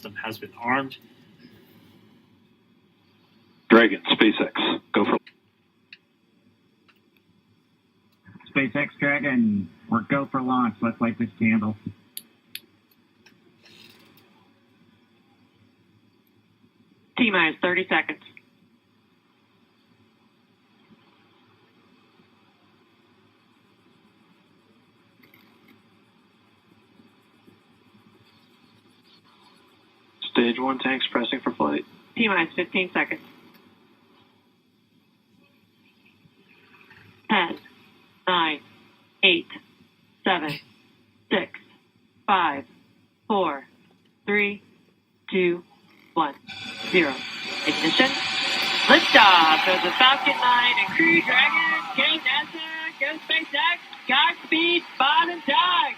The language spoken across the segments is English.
system has been armed. Dragon, SpaceX, go for SpaceX Dragon, we're go for launch. Let's light this candle. T-minus 30 seconds. Stage 1 tanks pressing for flight. T-minus 15 seconds. 10, 9, 8, 7, 6, 5, 4, 3, 2, 1, 0. Ignition. Liftoff of the Falcon 9 and Crew Dragon. Go NASA, go SpaceX, Godspeed, Bob and Doug.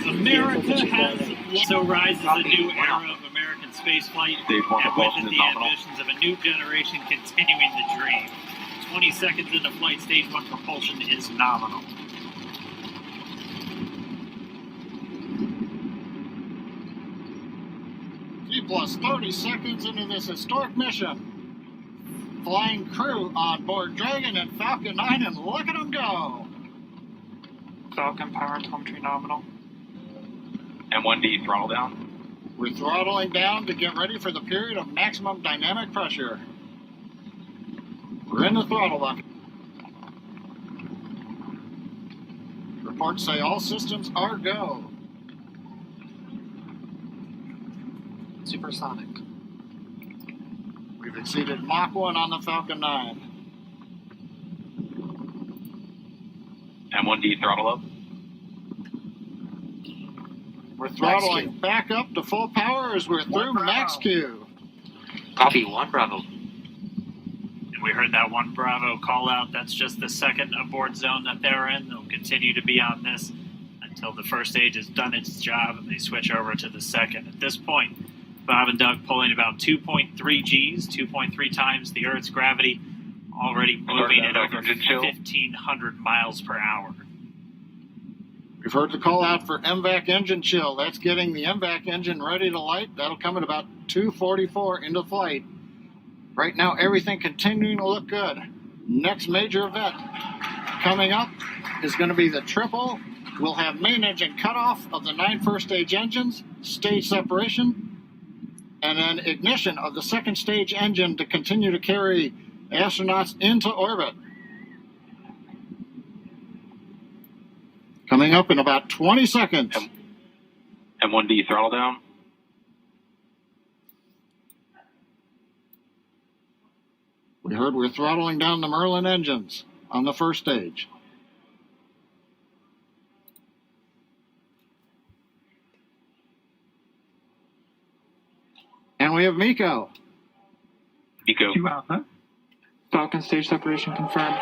America has so rises a new era of American spaceflight, and with it the ambitions of a new generation continuing the dream. 20 seconds into flight, stage 1 propulsion is nominal. Plus 30 seconds into this historic mission. Flying crew on board Dragon and Falcon 9, and look at them go. Falcon power telemetry nominal. M1D throttle down. We're throttling down to get ready for the period of maximum dynamic pressure. We're in the throttle lock. Reports say all systems are go. Supersonic. We've exceeded Mach 1 on the Falcon 9. M1D throttle up. We're throttling back up to full power as we're through max Q. Copy, 1 Bravo. And we heard that 1 Bravo call out. That's just the second abort zone that they're in. They'll continue to be on this until the first stage has done its job and they switch over to the second. At this point, Bob and Doug pulling about 2.3 Gs, 2.3 times the Earth's gravity, already moving at over 1,500 miles per hour. We've heard the call out for MVAC engine chill. That's getting the MVAC engine ready to light. That'll come at about 2:44 into flight. Right now, everything continuing to look good. Next major event coming up is going to be the triple. We'll have main engine cutoff of the 9 first stage engines, stage separation, and then ignition of the second stage engine to continue to carry astronauts into orbit. Coming up in about 20 seconds. M1D throttle down. We heard we're throttling down the Merlin engines on the first stage. And we have Miko. Miko. 2 Alpha. Falcon stage separation confirmed.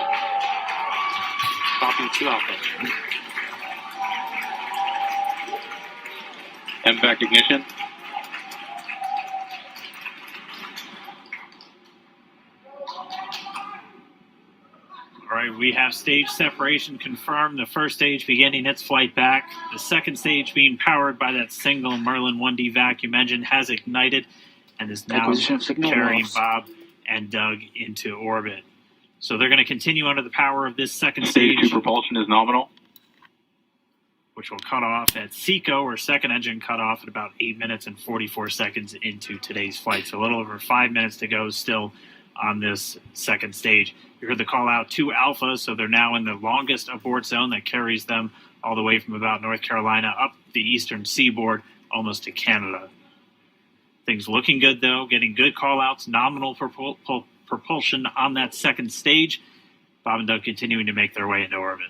Copy, 2 Alpha. MVAC ignition. All right, we have stage separation confirmed. The first stage beginning its flight back. The second stage being powered by that single Merlin 1D vacuum engine has ignited and is now carrying Bob and Doug into orbit. So they're going to continue under the power of this second Stage stage. 2 propulsion is nominal. Which will cut off at SECO, or second engine cut off at about 8 minutes and 44 seconds into today's flight. So a little over 5 minutes to go still on this second stage. You heard the call out 2 Alpha, so they're now in the longest abort zone that carries them all the way from about North Carolina up the eastern seaboard almost to Canada. Things looking good, though, getting good call outs, nominal propulsion on that second stage. Bob and Doug continuing to make their way into orbit.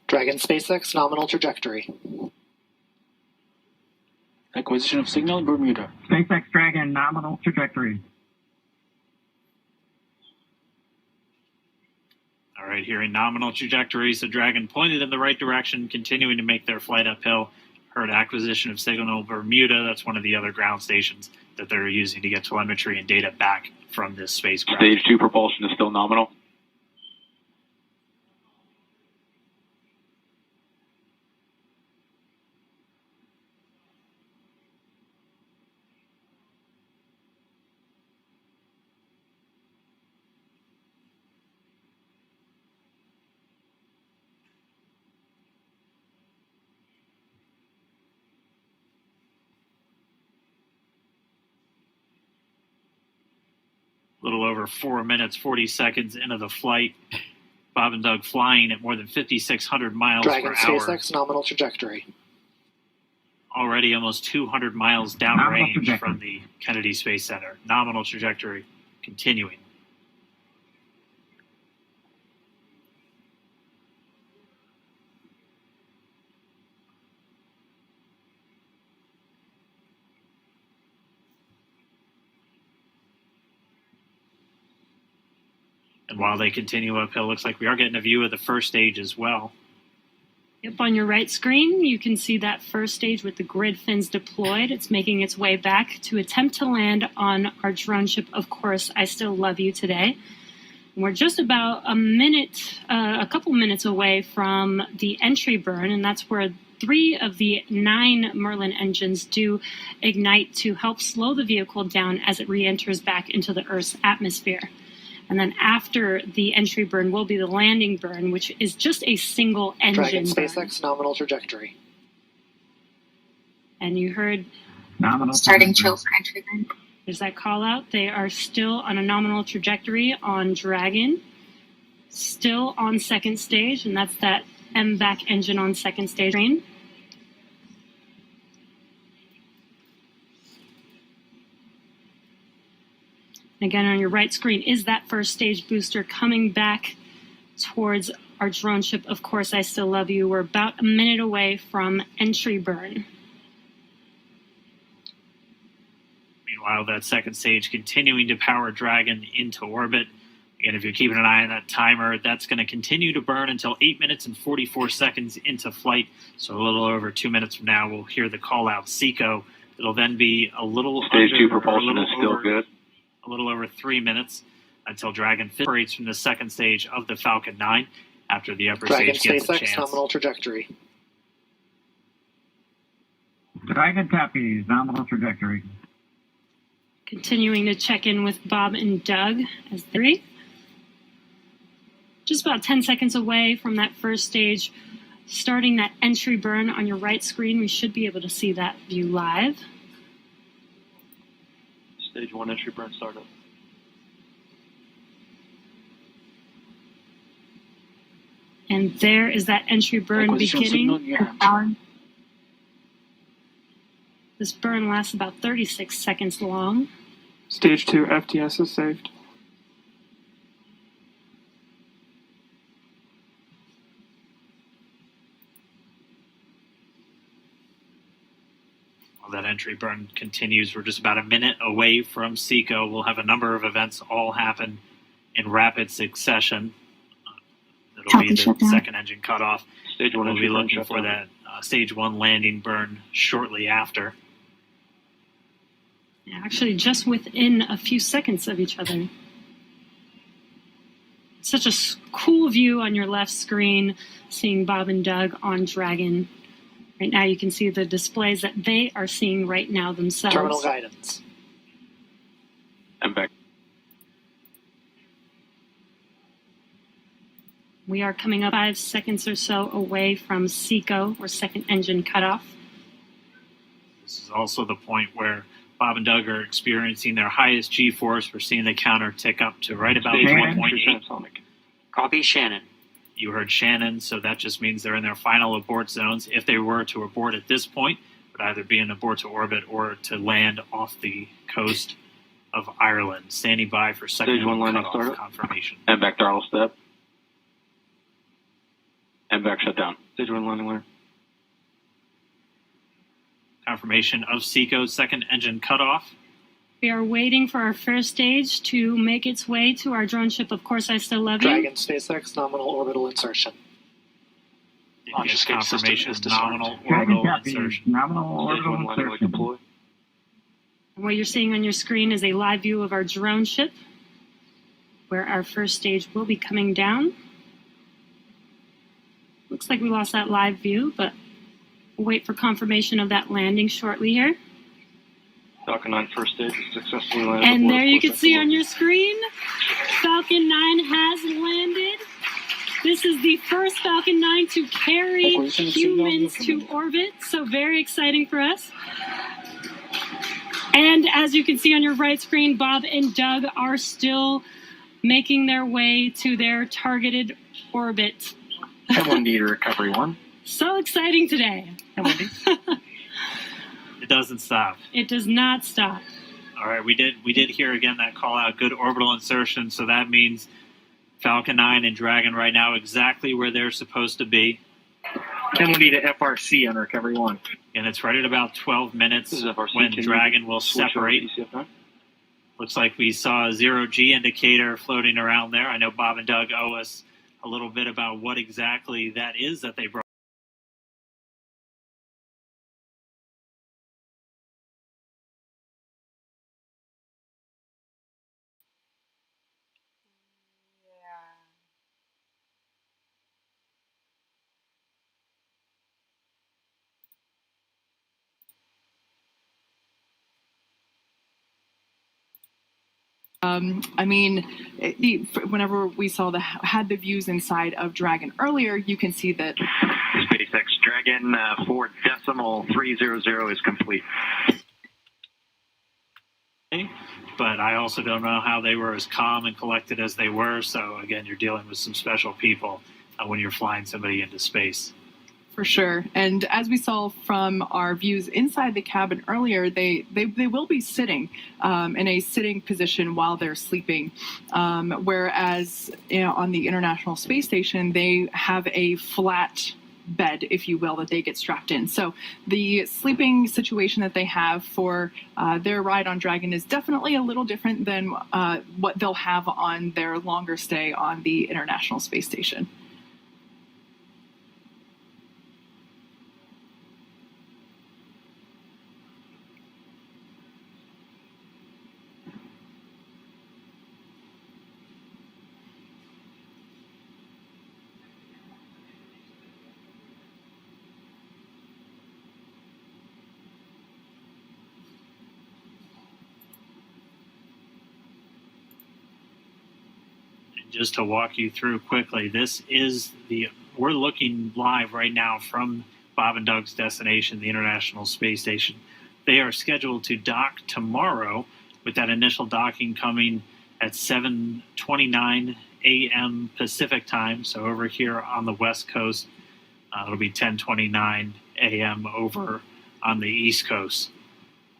Dragon SpaceX nominal trajectory. Acquisition of signal in Bermuda. SpaceX Dragon, nominal trajectory. All right, here in nominal trajectories, the Dragon pointed in the right direction, continuing to make their flight uphill. Heard acquisition of signal Bermuda. That's one of the other ground stations that they're using to get telemetry and data back from this spacecraft. Stage 2 propulsion is still nominal. A little over 4 minutes, 40 seconds into the flight. Bob and Doug flying at more than 5,600 miles Dragon per hour. SpaceX nominal trajectory. Already almost 200 miles downrange from the Kennedy Space Center. Nominal trajectory continuing. And while they continue uphill, looks like we are getting a view of the first stage as well. Yep, on your right screen, you can see that first stage with the grid fins deployed. It's making its way back to attempt to land on our drone ship, Of Course, I Still Love You Today. And we're just about a couple minutes away from the entry burn, and that's where 3 of the 9 Merlin engines do ignite to help slow the vehicle down as it re-enters back into the Earth's atmosphere. And then after the entry burn will be the landing burn, which is just a single engine Dragon burn. SpaceX nominal trajectory. And you heard Nominal Starting trajectory. chill for entry burn. there's that call out. They are still on a nominal trajectory on Dragon, still on second stage, and that's that MVAC engine on second stage. Again, on your right screen is that first stage booster coming back towards our drone ship. Of Course, I Still Love You. We're about a minute away from entry burn. Meanwhile, that second stage continuing to power Dragon into orbit. Again, if you're keeping an eye on that timer, that's going to continue to burn until 8 minutes and 44 seconds into flight. So a little over 2 minutes from now, we'll hear the call out SECO. It'll then be a little Stage under, 2 propulsion is still good. A little over 3 minutes until Dragon separates from the second stage of the Falcon 9 after the upper Dragon stage gets a SpaceX chance. nominal trajectory. Dragon copies. Nominal trajectory. Continuing to check in with Bob and Doug as 3. Just about 10 seconds away from that first stage, starting that entry burn on your right screen. We should be able to see that view live. Stage 1 entry burn startup. And there is that entry burn Acquisition signal beginning. near. Power. This burn lasts about 36 seconds long. Stage 2 FTS is saved. While that entry burn continues, we're just about a minute away from SECO. We'll have a number of events all happen in rapid succession. It'll be the Shutdown. second engine cutoff. Stage 1 We'll entry be burn looking for shutdown. that stage 1 landing burn shortly after. Actually, just within a few seconds of each other. Such a cool view on your left screen, seeing Bob and Doug on Dragon. Right now, you can see the displays that they are seeing right now themselves. Terminal guidance. I'm back. We are coming up 5 seconds or so away from SECO, or second engine cutoff. This is also the point where Bob and Doug are experiencing their highest G-force. We're seeing the counter tick up to right about Stage 1 1.8. entry transonic. Copy Shannon. You heard Shannon, so that just means they're in their final abort zones. If they were to abort at this point, it would either be an abort to orbit or to land off the coast of Ireland. Standing by for second Stage 1 landing cutoff startup. confirmation. I'm back throttle step. I'm back shutdown. Stage 1 landing layer. Confirmation of SECO's second engine cutoff. We are waiting for our first stage to make its way to our drone ship. Of Course, I Still Love You. Dragon SpaceX nominal orbital insertion. Did get confirmation of nominal Dragon orbital copies. insertion. Nominal Stage 1 orbital landing layer insertion. deploy. And what you're seeing on your screen is a live view of our drone ship, where our first stage will be coming down. Looks like we lost that live view, but we'll wait for confirmation of that landing shortly here. Falcon 9 first stage is successfully landed. And aboard there you course can see after on your screen, Falcon 9 has landed. This is the first Falcon 9 to carry Acquisition signal humans to implemented. orbit, so very exciting for us. And as you can see on your right screen, Bob and Doug are still making their way to their targeted orbit. M1D to recovery 1. So exciting today. M1D. It doesn't stop. It does not stop. All right, we did hear again that call out, good orbital insertion, so that means Falcon 9 and Dragon right now exactly where they're supposed to be. M1D to FRC on recovery 1. And it's right at about 12 minutes This is FRC. when Can Dragon you will switch over separate. to ECF9? Looks like we saw a 0G indicator floating around there. I know Bob and Doug owe us a little bit about what exactly that is that they brought. I mean, whenever we had the views inside of Dragon earlier, you can see that SpaceX Dragon 4.300 is complete. But I also don't know how they were as calm and collected as they were. So again, you're dealing with some special people when you're flying somebody into space. for sure. And as we saw from our views inside the cabin earlier, they will be sitting in a sitting position while they're sleeping. Whereas on the International Space Station, they have a flat bed, if you will, that they get strapped in. So the sleeping situation that they have for their ride on Dragon is definitely a little different than what they'll have on their longer stay on the International Space Station. Just to walk you through quickly, we're looking live right now from Bob and Doug's destination, the International Space Station. They are scheduled to dock tomorrow, with that initial docking coming at 7:29 a.m. Pacific time. So over here on the West Coast, it'll be 10:29 a.m. over on the East Coast.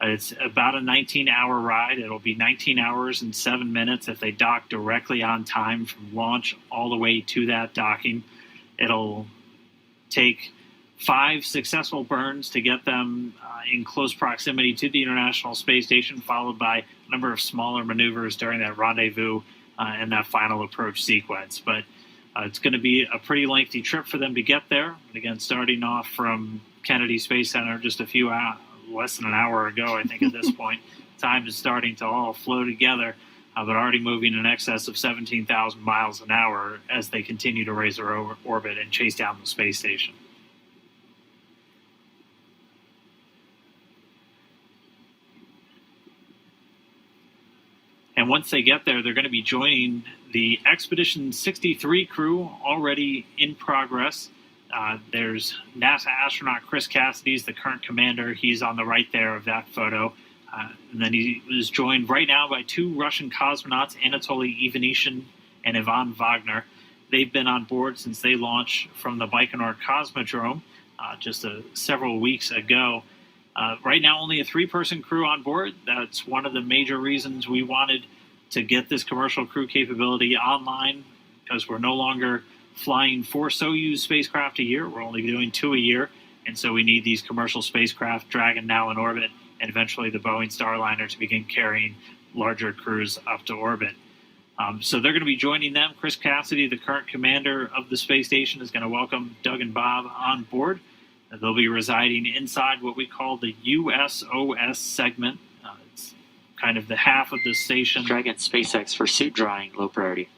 It's about a 19-hour ride. It'll be 19 hours and 7 minutes if they dock directly on time from launch all the way to that docking. It'll take 5 successful burns to get them in close proximity to the International Space Station, followed by a number of smaller maneuvers during that rendezvous and that final approach sequence. But it's going to be a pretty lengthy trip for them to get there. And again, starting off from Kennedy Space Center just a few hours, less than an hour ago, I think at this point. Time is starting to all flow together, but already moving in excess of 17,000 miles an hour as they continue to raise their orbit and chase down the space station. And once they get there, they're going to be joining the Expedition 63 crew already in progress. There's NASA astronaut Chris Cassidy, the current commander. He's on the right there of that photo. And then he is joined right now by 2 Russian cosmonauts, Anatoly Ivanishin and Ivan Wagner. They've been on board since they launched from the Baikonur Cosmodrome just several weeks ago. Right now, only a 3-person crew on board. That's one of the major reasons we wanted to get this commercial crew capability online, because we're no longer flying 4 Soyuz spacecraft a year. We're only doing 2 a year. And so we need these commercial spacecraft, Dragon now in orbit, and eventually the Boeing Starliner to begin carrying larger crews up to orbit. So they're going to be joining them. Chris Cassidy, the current commander of the space station, is going to welcome Doug and Bob on board. They'll be residing inside what we call the USOS segment. It's kind of the half of the station. Dragon SpaceX for suit drying, low priority.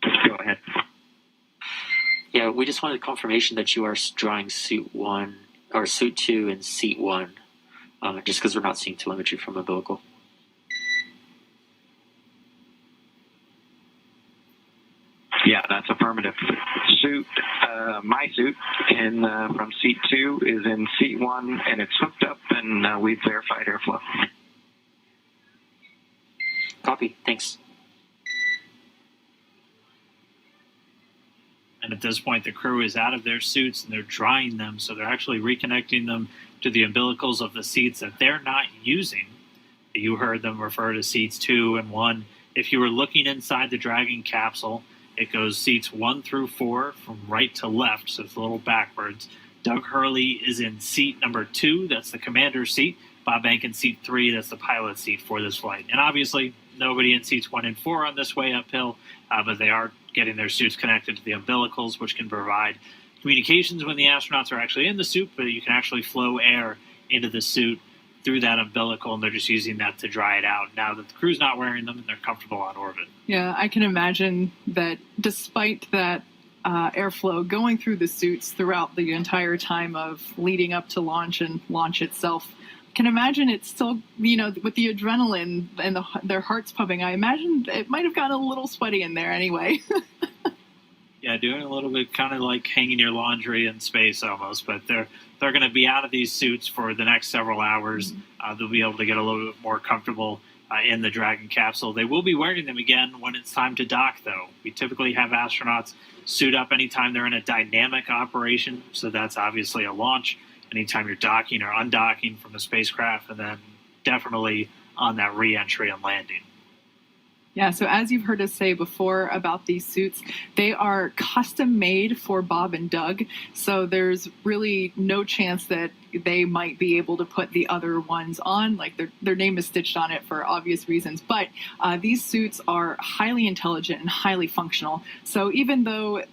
Go ahead. Yeah, we just wanted confirmation that you are drawing suit 1 or suit 2 and seat 1, just because we're not seeing telemetry from umbilical. my suit in from seat 2 is in seat 1, and it's hooked up, and we've verified airflow. Copy. Thanks. And at this point, the crew is out of their suits and they're drying them, so they're actually reconnecting them to the umbilicals of the seats that they're not using. You heard them refer to seats 2 and 1. If you were looking inside the Dragon capsule, it goes seats 1 through 4 from right to left, so it's a little backwards. Doug Hurley is in seat number 2, that's the commander's seat. Bob Bank in seat 3, that's the pilot's seat for this flight. And obviously, nobody in seats 1 and 4 on this way uphill, but they are getting their suits connected to the umbilicals, which can provide communications when the astronauts are actually in the suit, but you can actually flow air into the suit through that umbilical, and they're just using that to dry it out now that the crew's not wearing them and they're comfortable on orbit. Yeah, I can imagine that despite that airflow going through the suits throughout the entire time of leading up to launch and launch itself, I can imagine it's still, with the adrenaline and their hearts pumping, I imagine it might have gotten a little sweaty in there anyway. Yeah, doing a little bit kind of like hanging your laundry in space almost, but they're going to be out of these suits for the next several hours. They'll be able to get a little bit more comfortable in the Dragon capsule. They will be wearing them again when it's time to dock, though. We typically have astronauts suit up anytime they're in a dynamic operation, so that's obviously a launch, anytime you're docking or undocking from a spacecraft, and then definitely on that re-entry and landing. Yeah, so as you've heard us say before about these suits, they are custom made for Bob and Doug. So there's really no chance that they might be able to put the other ones on. Like their name is stitched on it for obvious reasons. But these suits are highly intelligent and highly functional. So even though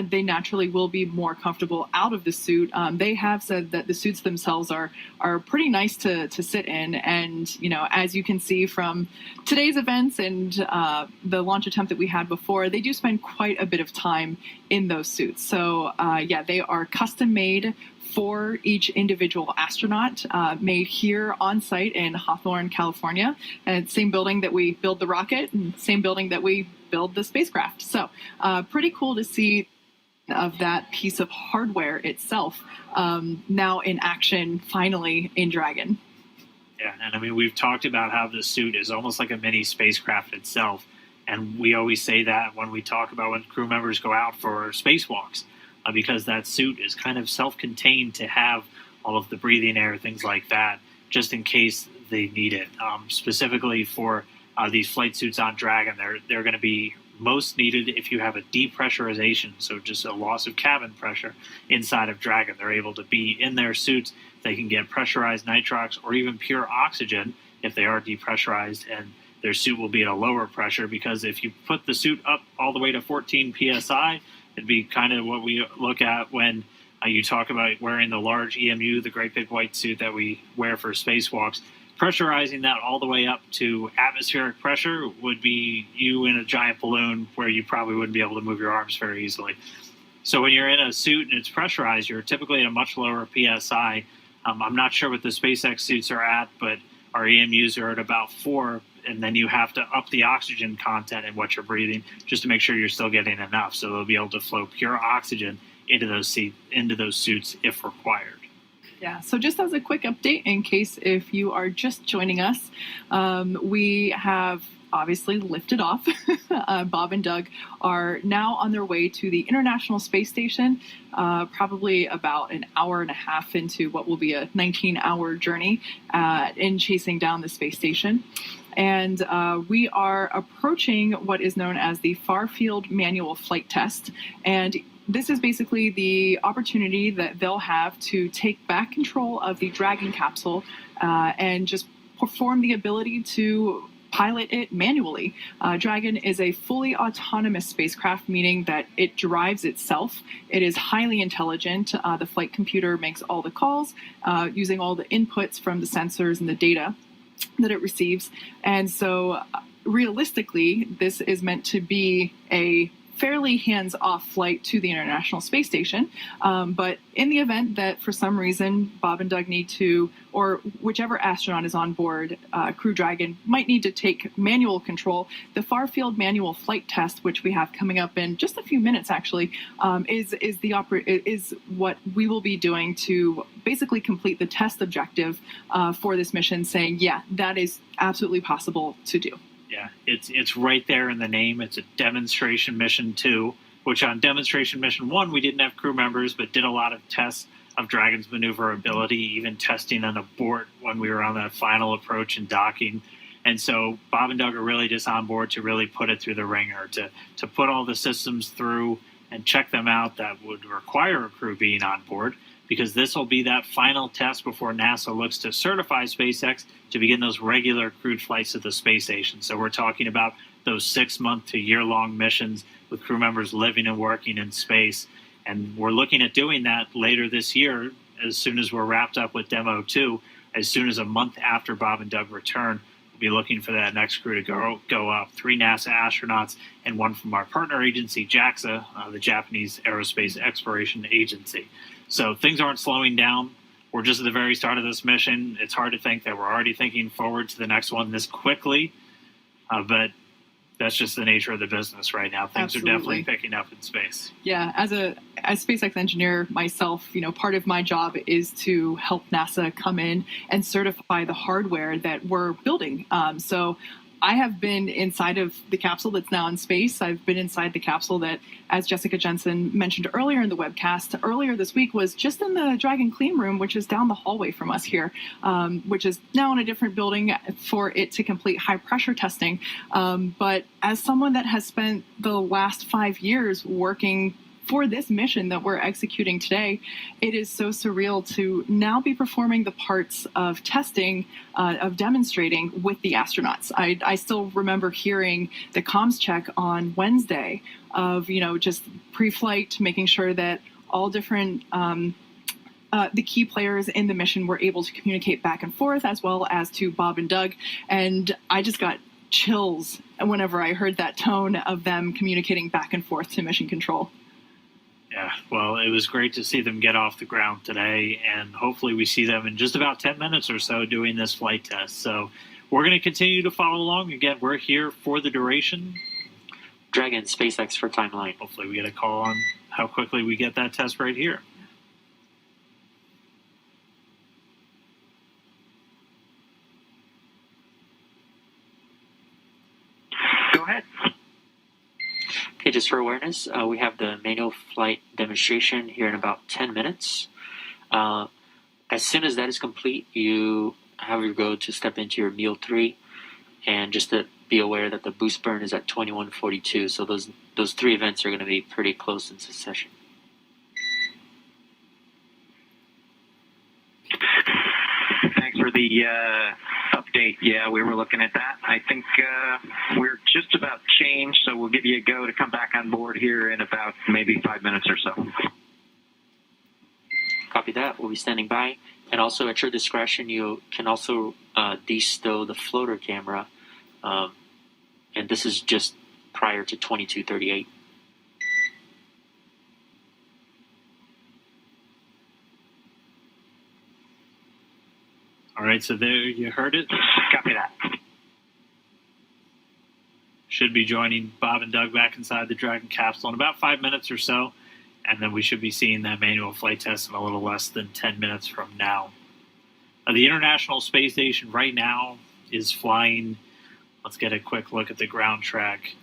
they naturally will be more comfortable out of the suit, they have said that the suits themselves are pretty nice to sit in. And, as you can see from today's events and the launch attempt that we had before, they do spend quite a bit of time in those suits. So, they are custom made for each individual astronaut, made here on site in Hawthorne, California, and same building that we build the rocket and same building that we build the spacecraft. So pretty cool to see of that piece of hardware itself now in action, finally in Dragon. Yeah, and we've talked about how the suit is almost like a mini spacecraft itself, and we always say that when we talk about when crew members go out for spacewalks, because that suit is kind of self-contained to have all of the breathing air, things like that, just in case they need it. Specifically for these flight suits on Dragon, they're going to be most needed if you have a depressurization, so just a loss of cabin pressure inside of Dragon. They're able to be in their suits. They can get pressurized nitrox or even pure oxygen if they are depressurized, and their suit will be at a lower pressure, because if you put the suit up all the way to 14 psi, it'd be kind of what we look at when you talk about wearing the large EMU, the great big white suit that we wear for spacewalks. Pressurizing that all the way up to atmospheric pressure would be you in a giant balloon where you probably wouldn't be able to move your arms very easily. So when you're in a suit and it's pressurized, you're typically at a much lower PSI. I'm not sure what the SpaceX suits are at, but our EMUs are at about 4, and then you have to up the oxygen content in what you're breathing just to make sure you're still getting enough. So they'll be able to flow pure oxygen into those suits if required. Yeah, so just as a quick update, in case if you are just joining us, we have obviously lifted off. Bob and Doug are now on their way to the International Space Station, probably about an hour and a half into what will be a 19-hour journey in chasing down the space station. And we are approaching what is known as the Far Field Manual Flight Test. And this is basically the opportunity that they'll have to take back control of the Dragon capsule and just perform the ability to pilot it manually. Dragon is a fully autonomous spacecraft, meaning that it drives itself. It is highly intelligent. The flight computer makes all the calls using all the inputs from the sensors and the data that it receives. And so realistically, this is meant to be a fairly hands-off flight to the International Space Station. But in the event that for some reason Bob and Doug need to, or whichever astronaut is on board Crew Dragon might need to take manual control, the Far Field Manual Flight Test, which we have coming up in just a few minutes actually, is what we will be doing to basically complete the test objective for this mission, saying, yeah, that is absolutely possible to do. Yeah, it's right there in the name. It's a demonstration mission 2, which on demonstration mission 1, we didn't have crew members, but did a lot of tests of Dragon's maneuverability, even testing an abort when we were on that final approach and docking. And so Bob and Doug are really just on board to really put it through the ringer, to put all the systems through and check them out that would require a crew being on board, because this will be that final test before NASA looks to certify SpaceX to begin those regular crewed flights to the space station. So we're talking about those 6-month to year-long missions with crew members living and working in space. And we're looking at doing that later this year, as soon as we're wrapped up with Demo 2, as soon as a month after Bob and Doug return. We'll be looking for that next crew to go up. 3 NASA astronauts and 1 from our partner agency, JAXA, the Japanese Aerospace Exploration Agency. So things aren't slowing down. We're just at the very start of this mission. It's hard to think that we're already thinking forward to the next one this quickly, but that's just the nature of the business right now. Things Absolutely. are definitely picking up in space. Yeah, as SpaceX engineer myself, part of my job is to help NASA come in and certify the hardware that we're building. So I have been inside of the capsule that's now in space. I've been inside the capsule that, as Jessica Jensen mentioned earlier in the webcast, earlier this week was just in the Dragon Clean Room, which is down the hallway from us here, which is now in a different building for it to complete high pressure testing. But as someone that has spent the last 5 years working for this mission that we're executing today, it is so surreal to now be performing the parts of testing, of demonstrating with the astronauts. I still remember hearing the comms check on Wednesday of, just pre-flight, making sure that all different the key players in the mission were able to communicate back and forth, as well as to Bob and Doug. And I just got chills whenever I heard that tone of them communicating back and forth to mission control. Yeah, well, it was great to see them get off the ground today, and hopefully we see them in just about 10 minutes or so doing this flight test. So we're going to continue to follow along. Again, we're here for the duration. Dragon, SpaceX for timeline. Hopefully we get a call on how quickly we get that test right here. Go ahead. Okay, just for awareness, we have the manual flight demonstration here in about 10 minutes. As soon as that is complete, you have your go to step into your meal 3, and just to be aware that the boost burn is at 2142. So those 3 events are going to be pretty close in succession. Thanks for the update. Yeah, we were looking at that. I think we're just about changed, so we'll give you a go to come back on board here in about maybe 5 minutes or so. Copy that. We'll be standing by. And also, at your discretion, you can also de-stow the floater camera. And this is just prior to 2238. All right, so there you heard it. Copy that. Should be joining Bob and Doug back inside the Dragon capsule in about 5 minutes or so, and then we should be seeing that manual flight test in a little less than 10 minutes from now. The International Space Station right now is flying. Let's get a quick look at the ground track.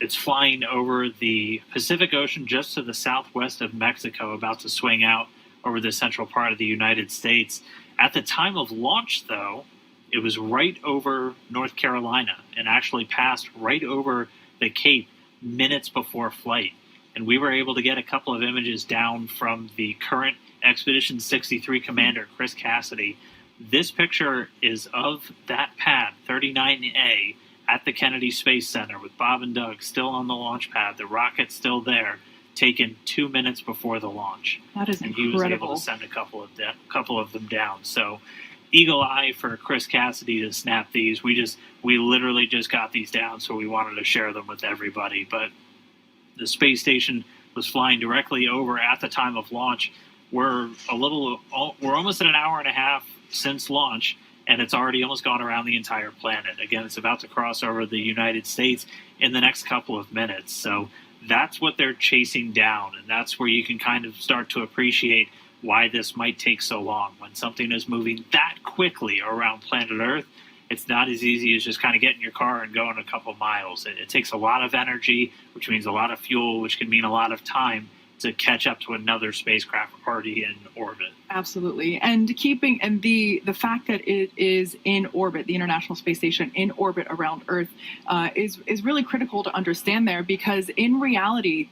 It's flying over the Pacific Ocean just to the southwest of Mexico, about to swing out over the central part of the United States. At the time of launch, though, it was right over North Carolina and actually passed right over the Cape minutes before flight. And we were able to get a couple of images down from the current Expedition 63 commander, Chris Cassidy. This picture is of that pad, 39A, at the Kennedy Space Center with Bob and Doug still on the launch pad, the rocket still there, taken 2 minutes before the launch. That is and incredible. he was able to send a couple of them down. So eagle eye for Chris Cassidy to snap these. We literally just got these down, so we wanted to share them with everybody. But the space station was flying directly over at the time of launch. We're almost at an hour and a half since launch, and it's already almost gone around the entire planet. Again, it's about to cross over the United States in the next couple of minutes. So that's what they're chasing down, and that's where you can kind of start to appreciate why this might take so long. When something is moving that quickly around planet Earth, it's not as easy as just kind of getting your car and going a couple miles. It takes a lot of energy, which means a lot of fuel, which can mean a lot of time to catch up to another spacecraft already in orbit. Absolutely. And the fact that it is in orbit, the International Space Station in orbit around Earth, is really critical to understand there, because in reality,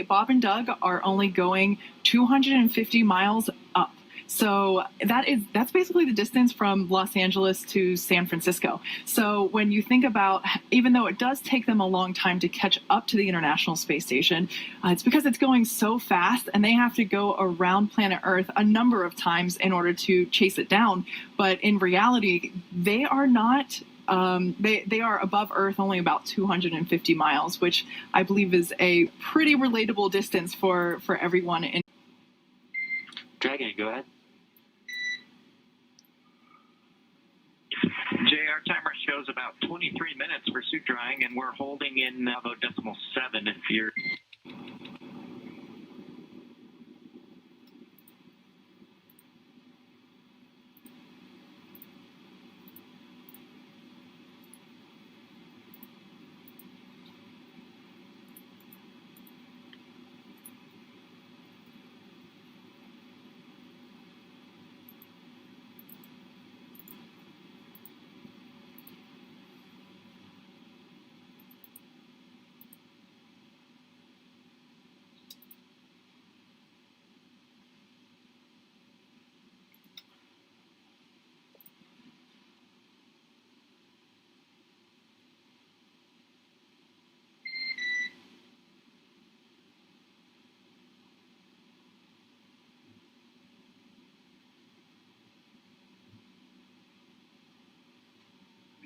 Bob and Doug are only going 250 miles up. So that's basically the distance from Los Angeles to San Francisco. So when you think about, even though it does take them a long time to catch up to the International Space Station, it's because it's going so fast, and they have to go around planet Earth a number of times in order to chase it down. But in reality, they are not. They are above Earth only about 250 miles, which I believe is a pretty relatable distance for everyone. Dragon, go ahead. Jay, our timer shows about 23 minutes for suit drying, and we're holding in about decimal 7 if you're...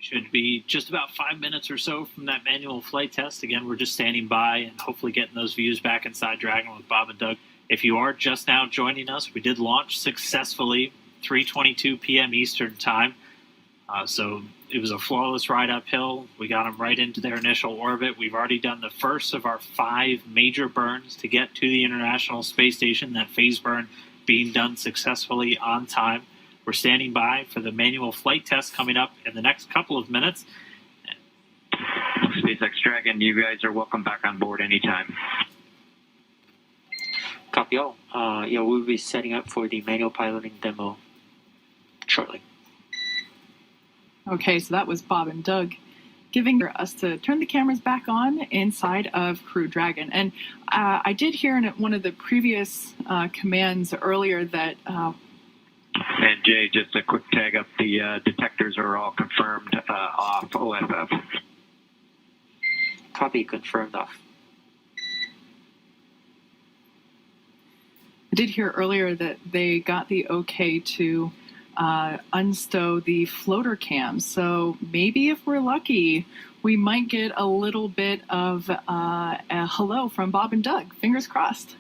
Should be just about 5 minutes or so from that manual flight test. Again, we're just standing by and hopefully getting those views back inside Dragon with Bob and Doug. If you are just now joining us, we did launch successfully 3:22 p.m. Eastern Time. So it was a flawless ride uphill. We got them right into their initial orbit. We've already done the first of our 5 major burns to get to the International Space Station, that phase burn being done successfully on time. We're standing by for the manual flight test coming up in the next couple of minutes. SpaceX Dragon, you guys are welcome back on board anytime. Copy all. We'll be setting up for the manual piloting demo shortly. Okay, so that was Bob and Doug giving us to turn the cameras back on inside of Crew Dragon. And I did hear in one of the previous commands earlier that... And Jay, just a quick tag up, the detectors are all confirmed off OFF. Copy, confirmed off. I did hear earlier that they got the okay to unstow the floater cams. So maybe if we're lucky, we might get a little bit of a hello from Bob and Doug. Fingers crossed.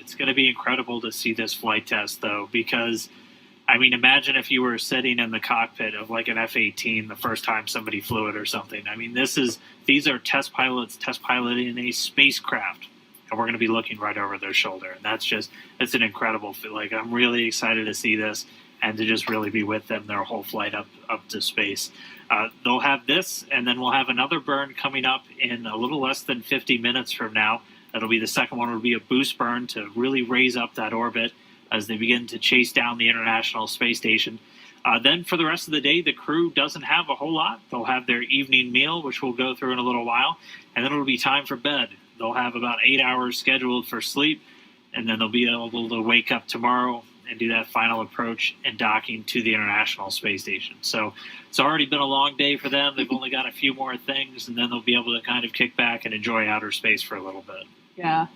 It's going to be incredible to see this flight test, though, because, I mean, imagine if you were sitting in the cockpit of like an F-18 the first time somebody flew it or something. I mean, these are test pilots test piloting a spacecraft, and we're going to be looking right over their shoulder. And it's an incredible feel. Like, I'm really excited to see this and to just really be with them their whole flight up to space. They'll have this, and then we'll have another burn coming up in a little less than 50 minutes from now. That'll be the second one. Will be a boost burn to really raise up that orbit as they begin to chase down the International Space Station. Then for the rest of the day, the crew doesn't have a whole lot. They'll have their evening meal, which we'll go through in a little while, and then it'll be time for bed. They'll have about 8 hours scheduled for sleep, and then they'll be able to wake up tomorrow and do that final approach and docking to the International Space Station. So it's already been a long day for them. They've only got a few more things, and then they'll be able to kind of kick back and enjoy outer space for a little bit. Yeah.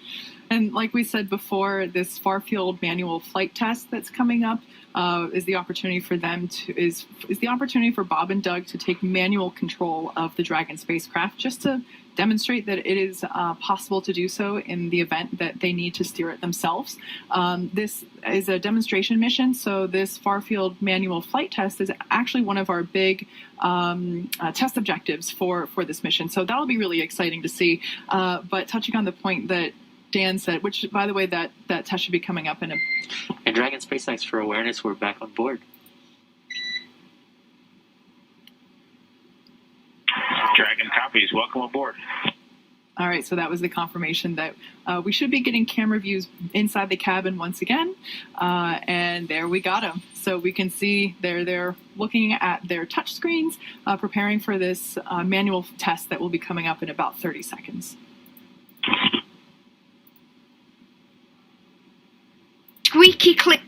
And like we said before, this far field manual flight test that's coming up, is the opportunity for them to is the opportunity for Bob and Doug to take manual control of the Dragon spacecraft, just to demonstrate that it is possible to do so in the event that they need to steer it themselves. This is a demonstration mission, so this far-field manual flight test is actually one of our big test objectives for this mission. So that'll be really exciting to see. But touching on the point that Dan said, which, by the way, that test should be coming up in a... And Dragon SpaceX, for awareness, we're back on board. Dragon copies. Welcome aboard. All right, so that was the confirmation that we should be getting camera views inside the cabin once again. And there we got them. So we can see they're looking at their touch screens, preparing for this manual test that will be coming up in about 30 seconds. Squeaky click.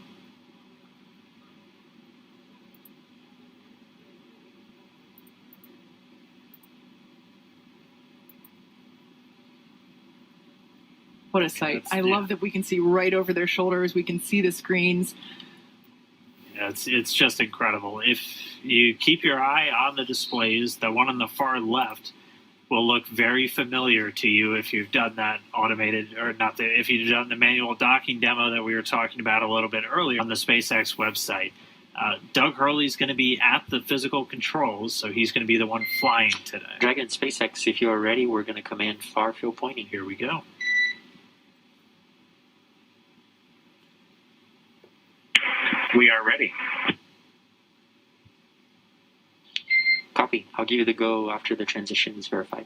What a sight. I love that we can see right over their shoulders. We can see the screens. Yeah, it's just incredible. If you keep your eye on the displays, the one on the far left will look very familiar to you if you've done that automated, or not, if you've done the manual docking demo that we were talking about a little bit earlier on the SpaceX website. Doug Hurley's going to be at the physical controls, so he's going to be the one flying today. Dragon SpaceX, if you are ready, we're going to command far field pointing. Here we go. We are ready. Copy. I'll give you the go after the transition is verified.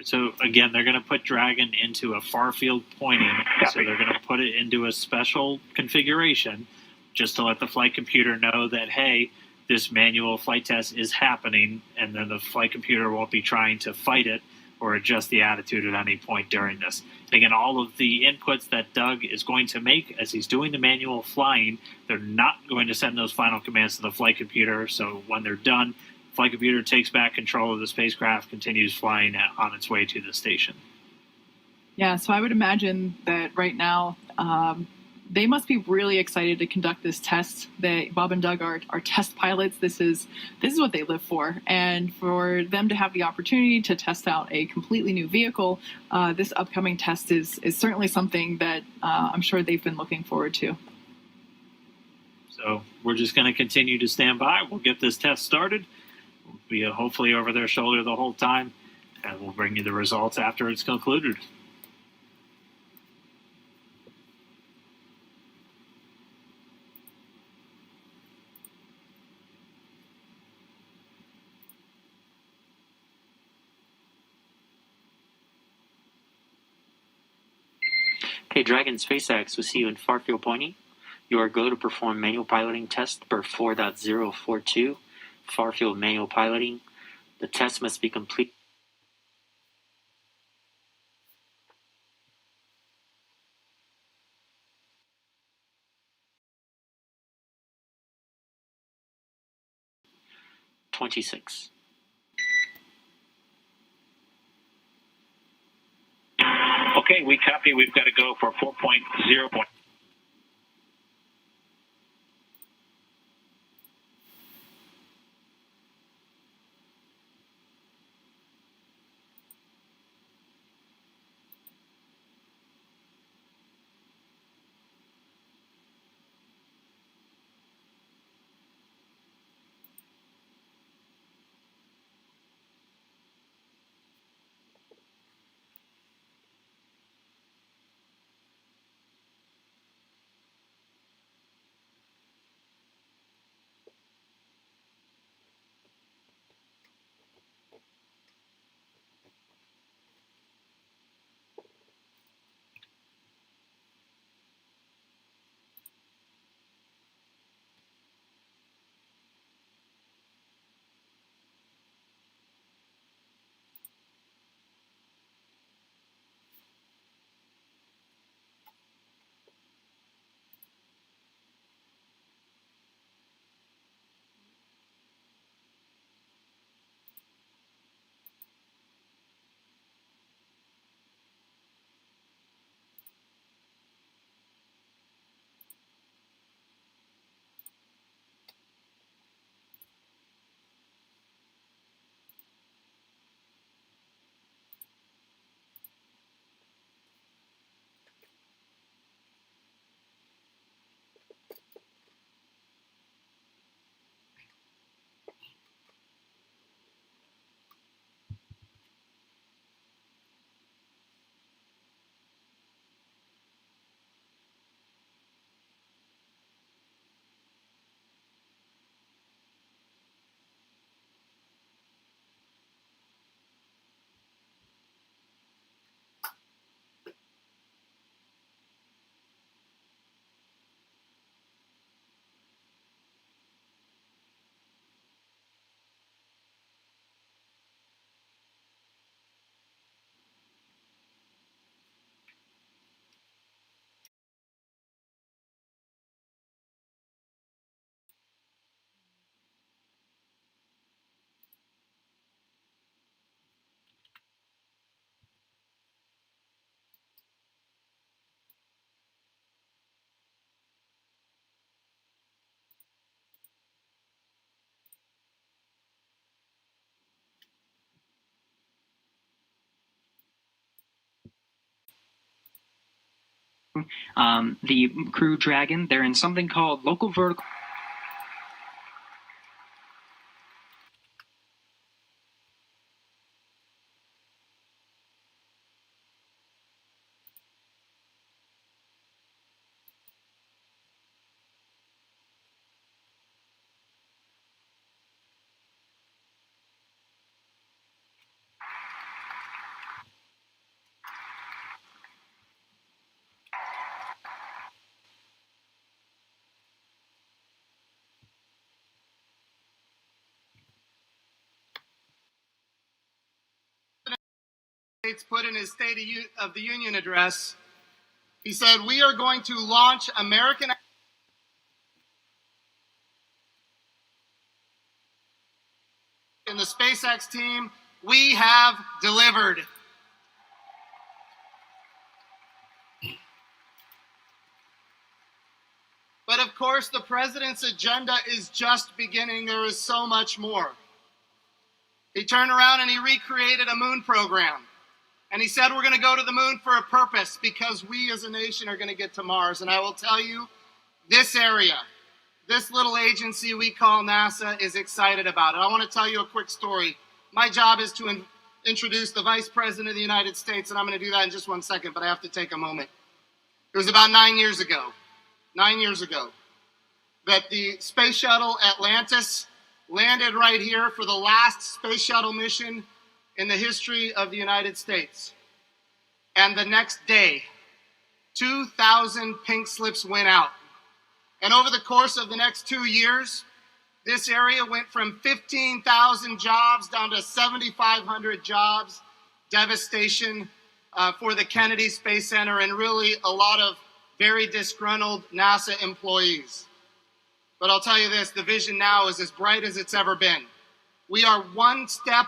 So again, they're going to put Dragon into a far field pointing. Copy. So they're going to put it into a special configuration just to let the flight computer know that, hey, this manual flight test is happening, and then the flight computer won't be trying to fight it or adjust the attitude at any point during this. And again, all of the inputs that Doug is going to make as he's doing the manual flying, they're not going to send those final commands to the flight computer. So when they're done, the flight computer takes back control of the spacecraft, continues flying on its way to the station. Yeah, so I would imagine that right now they must be really excited to conduct this test. Bob and Doug are test pilots. This is what they live for. And for them to have the opportunity to test out a completely new vehicle, this upcoming test is certainly something that I'm sure they've been looking forward to. So we're just going to continue to stand by. We'll get this test started. We'll be hopefully over their shoulder the whole time, and we'll bring you the results after it's concluded. Okay, Dragon SpaceX, we'll see you in far field pointing. You are go to perform manual piloting test per 4.042, far field manual piloting. The test must be complete. (26) Okay, we copy. We've got to go for 4.0. the Crew Dragon. They're in something called local vertical. Put in his State of the Union address, he said, "We are going to launch American in the SpaceX team. We have delivered." But of course, the president's agenda is just beginning. There is so much more. He turned around and he recreated a moon program. And he said, we're going to go to the moon for a purpose because we as a nation are going to get to Mars. And I will tell you, this area, this little agency we call NASA is excited about it. I want to tell you a quick story. My job is to introduce the Vice President of the United States, and I'm going to do that in just 1 second, but I have to take a moment. It was about 9 years ago, that the space shuttle Atlantis landed right here for the last space shuttle mission in the history of the United States. And the next day, 2,000 pink slips went out. And over the course of the next 2 years, this area went from 15,000 jobs down to 7,500 jobs. Devastation for the Kennedy Space Center and really a lot of very disgruntled NASA employees. But I'll tell you this, the vision now is as bright as it's ever been. We are one step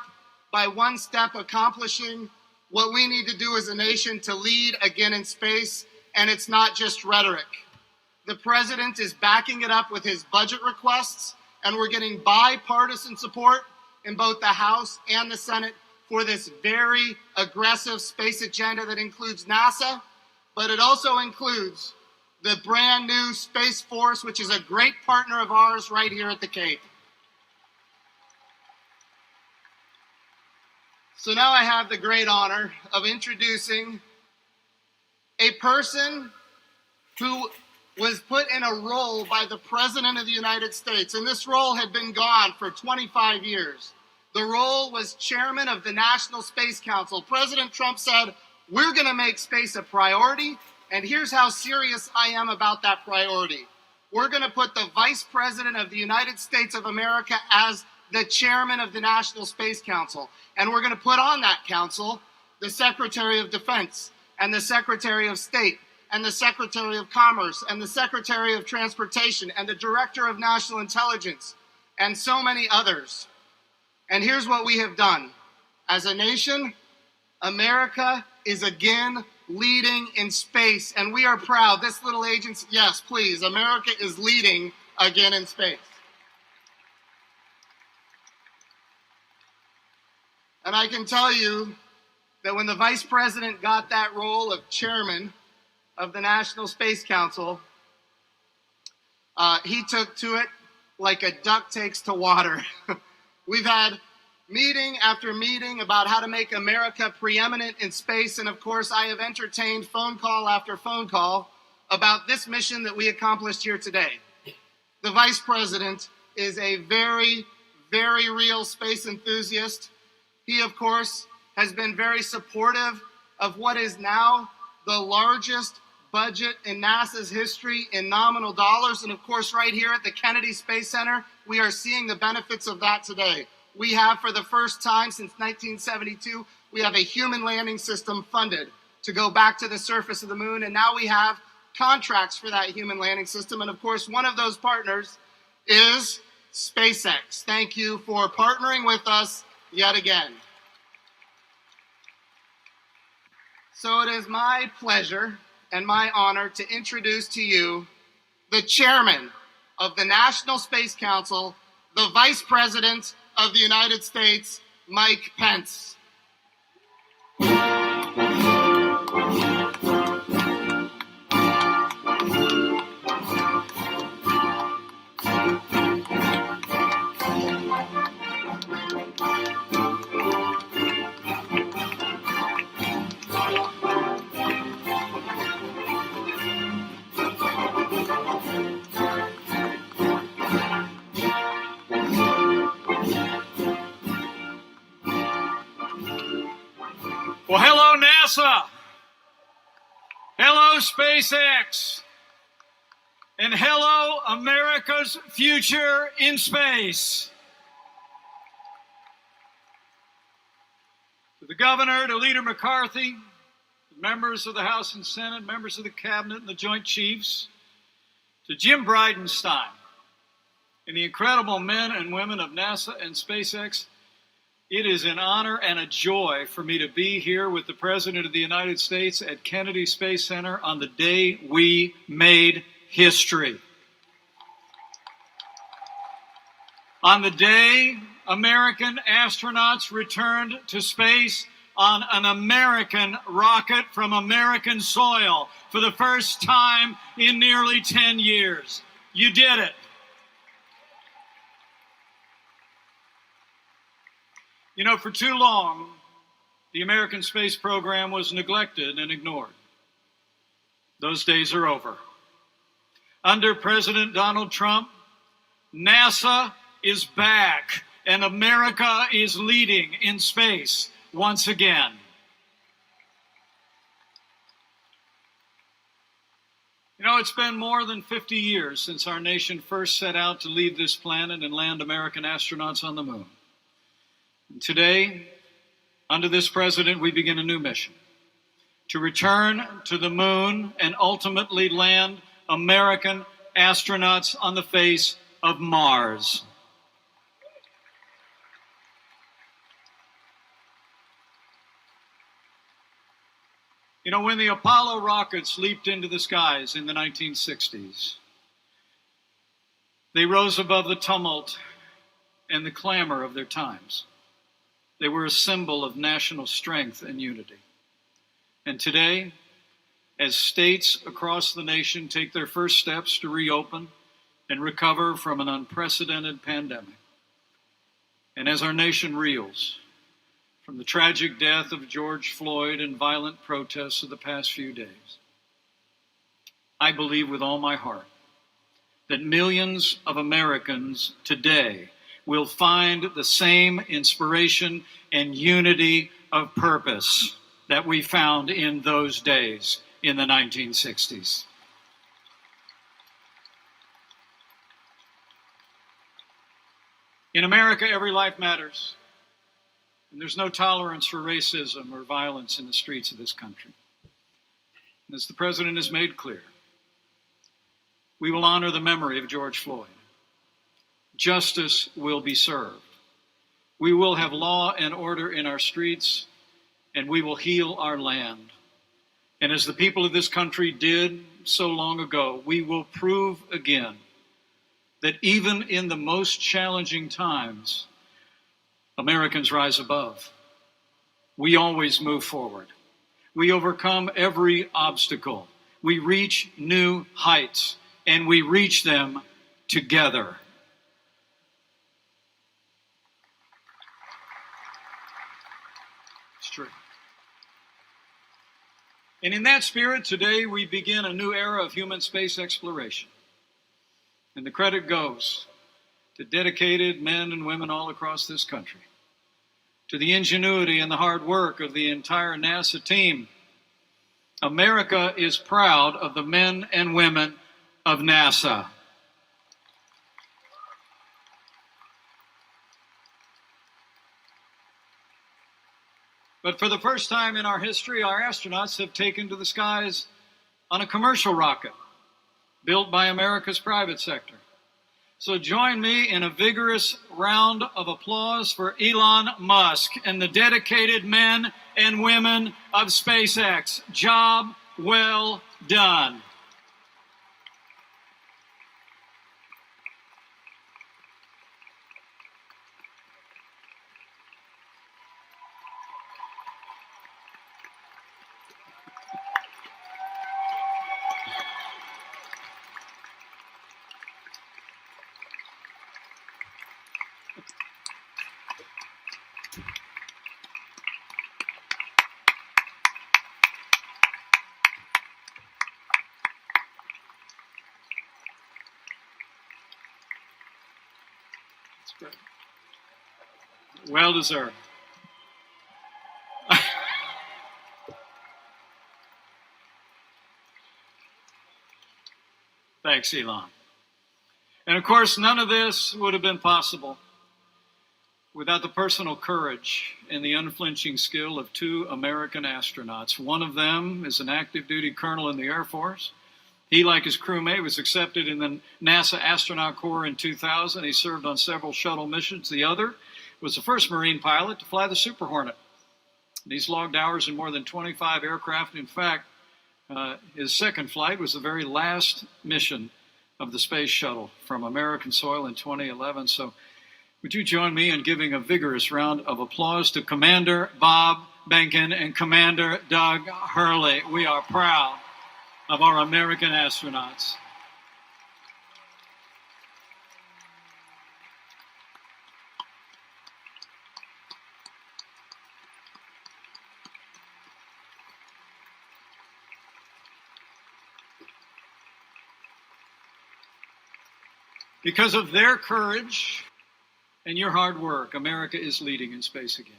by one step accomplishing what we need to do as a nation to lead again in space, and it's not just rhetoric. The president is backing it up with his budget requests, and we're getting bipartisan support in both the House and the Senate for this very aggressive space agenda that includes NASA, but it also includes the brand new Space Force, which is a great partner of ours right here at the Cape. So now I have the great honor of introducing a person who was put in a role by the President of the United States, and this role had been gone for 25 years. The role was chairman of the National Space Council. President Trump said, we're going to make space a priority, and here's how serious I am about that priority. We're going to put the Vice President of the United States of America as the chairman of the National Space Council. And we're going to put on that council the Secretary of Defense and the Secretary of State and the Secretary of Commerce and the Secretary of Transportation and the Director of National Intelligence and so many others. And here's what we have done. As a nation, America is again leading in space, and we are proud. This little agency, yes, please, America is leading again in space. And I can tell you that when the Vice President got that role of chairman of the National Space Council, he took to it like a duck takes to water. We've had meeting after meeting about how to make America preeminent in space, and of course I have entertained phone call after phone call about this mission that we accomplished here today. The Vice President is a very, very real space enthusiast. He, of course, has been very supportive of what is now the largest budget in NASA's history in nominal dollars. And of course, right here at the Kennedy Space Center, we are seeing the benefits of that today. We have, for the first time since 1972, we have a human landing system funded to go back to the surface of the moon. And now we have contracts for that human landing system. And of course, one of those partners is SpaceX. Thank you for partnering with us yet again. So it is my pleasure and my honor to introduce to you the chairman of the National Space Council, the Vice President of the United States, Mike Pence. SpaceX. And hello, America's future in space. To the governor, to Leader McCarthy, members of the House and Senate, members of the Cabinet and the Joint Chiefs, to Jim Bridenstine and the incredible men and women of NASA and SpaceX, it is an honor and a joy for me to be here with the President of the United States at Kennedy Space Center on the day we made history. On the day American astronauts returned to space on an American rocket from American soil for the first time in nearly 10 years. You did it. You know, for too long, the American space program was neglected and ignored. Those days are over. Under President Donald Trump, NASA is back, and America is leading in space once again. You know, it's been more than 50 years since our nation first set out to leave this planet and land American astronauts on the moon. And today, under this president, we begin a new mission to return to the moon and ultimately land American astronauts on the face of Mars. You know, when the Apollo rockets leaped into the skies in the 1960s, they rose above the tumult and the clamor of their times. They were a symbol of national strength and unity. And today, as states across the nation take their first steps to reopen and recover from an unprecedented pandemic, and as our nation reels from the tragic death of George Floyd and violent protests of the past few days, I believe with all my heart that millions of Americans today will find the same inspiration and unity of purpose that we found in those days in the 1960s. In America, every life matters. And there's no tolerance for racism or violence in the streets of this country. And as the president has made clear, we will honor the memory of George Floyd. Justice will be served. We will have law and order in our streets, and we will heal our land. And as the people of this country did so long ago, we will prove again that even in the most challenging times, Americans rise above. We always move forward. We overcome every obstacle. We reach new heights, and we reach them together. It's true. And in that spirit, today we begin a new era of human space exploration. And the credit goes to dedicated men and women all across this country, to the ingenuity and the hard work of the entire NASA team. America is proud of the men and women of NASA. But for the first time in our history, our astronauts have taken to the skies on a commercial rocket built by America's private sector. So join me in a vigorous round of applause for Elon Musk and the dedicated men and women of SpaceX. Job well done. Well deserved. Thanks, Elon. And of course, none of this would have been possible without the personal courage and the unflinching skill of two American astronauts. One of them is an active duty colonel in the Air Force. He, like his crewmate, was accepted in the NASA Astronaut Corps in 2000. He served on several shuttle missions. The other was the first Marine pilot to fly the Super Hornet. He's logged hours in more than 25 aircraft. In fact, his second flight was the very last mission of the space shuttle from American soil in 2011. So would you join me in giving a vigorous round of applause to Commander Bob Behnken and Commander Doug Hurley. We are proud of our American astronauts. Because of their courage and your hard work, America is leading in space again.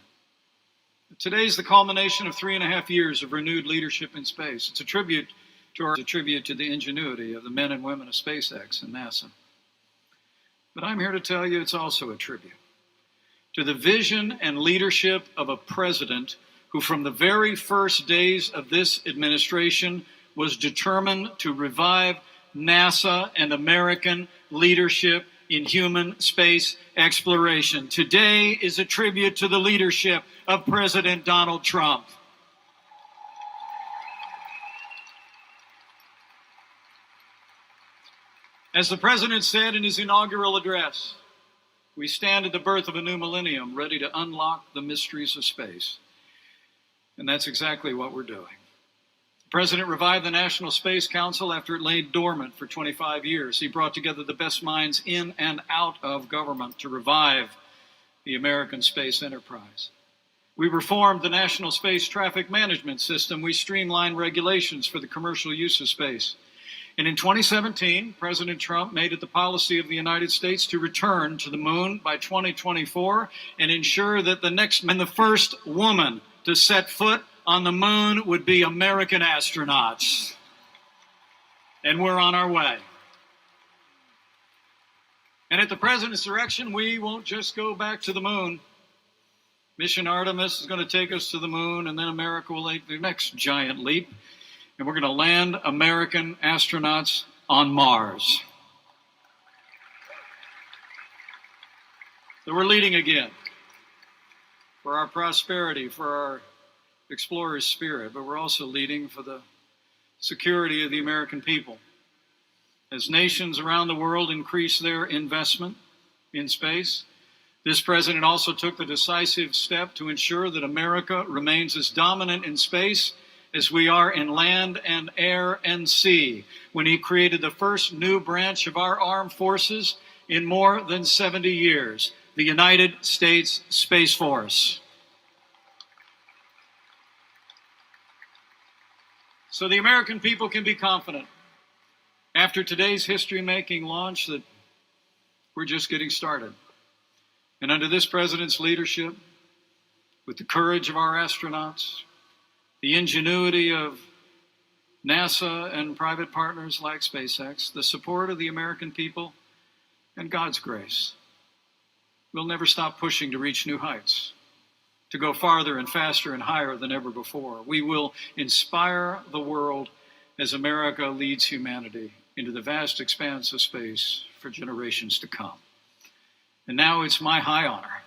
Today is the culmination of 3.5 years of renewed leadership in space. It's a tribute to the ingenuity of the men and women of SpaceX and NASA. But I'm here to tell you it's also a tribute to the vision and leadership of a president who, from the very first days of this administration, was determined to revive NASA and American leadership in human space exploration. Today is a tribute to the leadership of President Donald Trump. As the president said in his inaugural address, we stand at the birth of a new millennium, ready to unlock the mysteries of space. And that's exactly what we're doing. The president revived the National Space Council after it lay dormant for 25 years. He brought together the best minds in and out of government to revive the American space enterprise. We reformed the National Space Traffic Management System. We streamlined regulations for the commercial use of space. And in 2017, President Trump made it the policy of the United States to return to the moon by 2024 and ensure that the first woman to set foot on the moon would be American astronauts. And we're on our way. And at the president's direction, we won't just go back to the moon. Mission Artemis is going to take us to the moon, and then America will take the next giant leap. And we're going to land American astronauts on Mars. So we're leading again for our prosperity, for our explorer's spirit, but we're also leading for the security of the American people. As nations around the world increase their investment in space, this president also took the decisive step to ensure that America remains as dominant in space as we are in land and air and sea, when he created the first new branch of our armed forces in more than 70 years, the United States Space Force. So the American people can be confident, after today's history-making launch, that we're just getting started. And under this president's leadership, with the courage of our astronauts, the ingenuity of NASA and private partners like SpaceX, the support of the American people, and God's grace, we'll never stop pushing to reach new heights, to go farther and faster and higher than ever before. We will inspire the world as America leads humanity into the vast expanse of space for generations to come. And now it's my high honor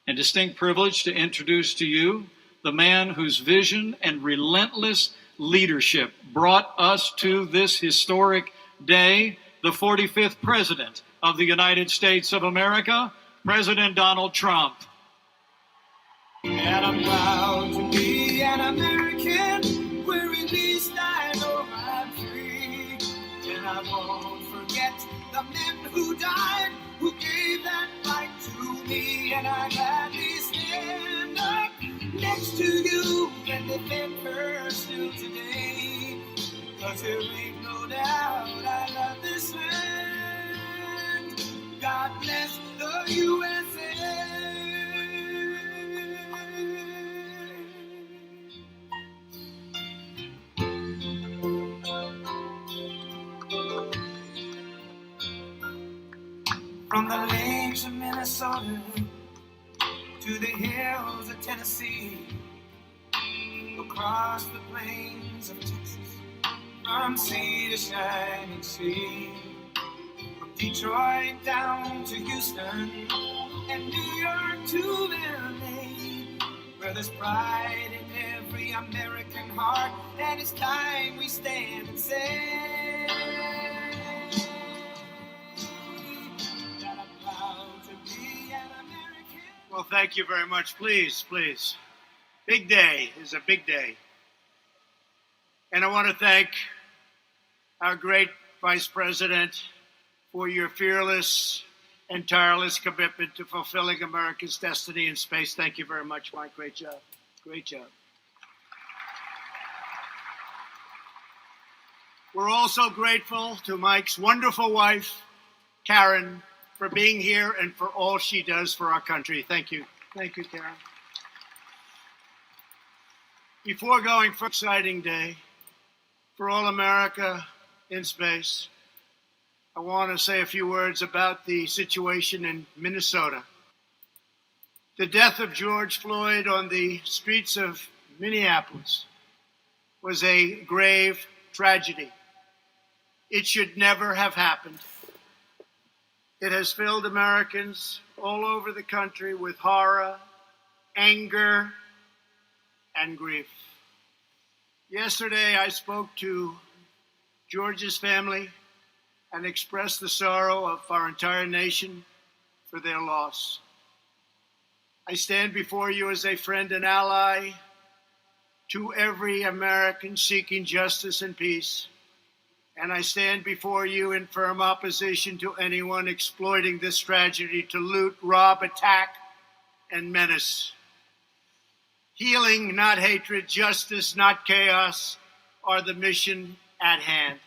and distinct privilege to introduce to you the man whose vision and relentless leadership brought us to this historic day, the 45th President of the United States of America, President Donald Trump. And I'm proud to be an American, where at least I know I'm free. And I won't forget the men who died, who gave that right to me. And I gladly stand up next to you and defend her still today. 'Cause there ain't no doubt I love this land. God bless the USA. From the lakes of Minnesota to the hills of Tennessee, across the plains of Texas, from sea to shining sea, from Detroit down to Houston and New York to LA, where there's pride in every American heart, and it's time we stand and say that I'm proud to be an American. Well, thank you very much. Please, please. Big day is a big day. And I want to thank our great Vice President for your fearless and tireless commitment to fulfilling America's destiny in space. Thank you very much, Mike. Great job. Great job. We're also grateful to Mike's wonderful wife, Karen, for being here and for all she does for our country. Thank you. Thank you, Karen. Before going for an exciting day for all America in space, I want to say a few words about the situation in Minnesota. The death of George Floyd on the streets of Minneapolis was a grave tragedy. It should never have happened. It has filled Americans all over the country with horror, anger, and grief. Yesterday, I spoke to George's family and expressed the sorrow of our entire nation for their loss. I stand before you as a friend and ally to every American seeking justice and peace, and I stand before you in firm opposition to anyone exploiting this tragedy to loot, rob, attack, and menace. Healing, not hatred, justice, not chaos, are the mission at hand.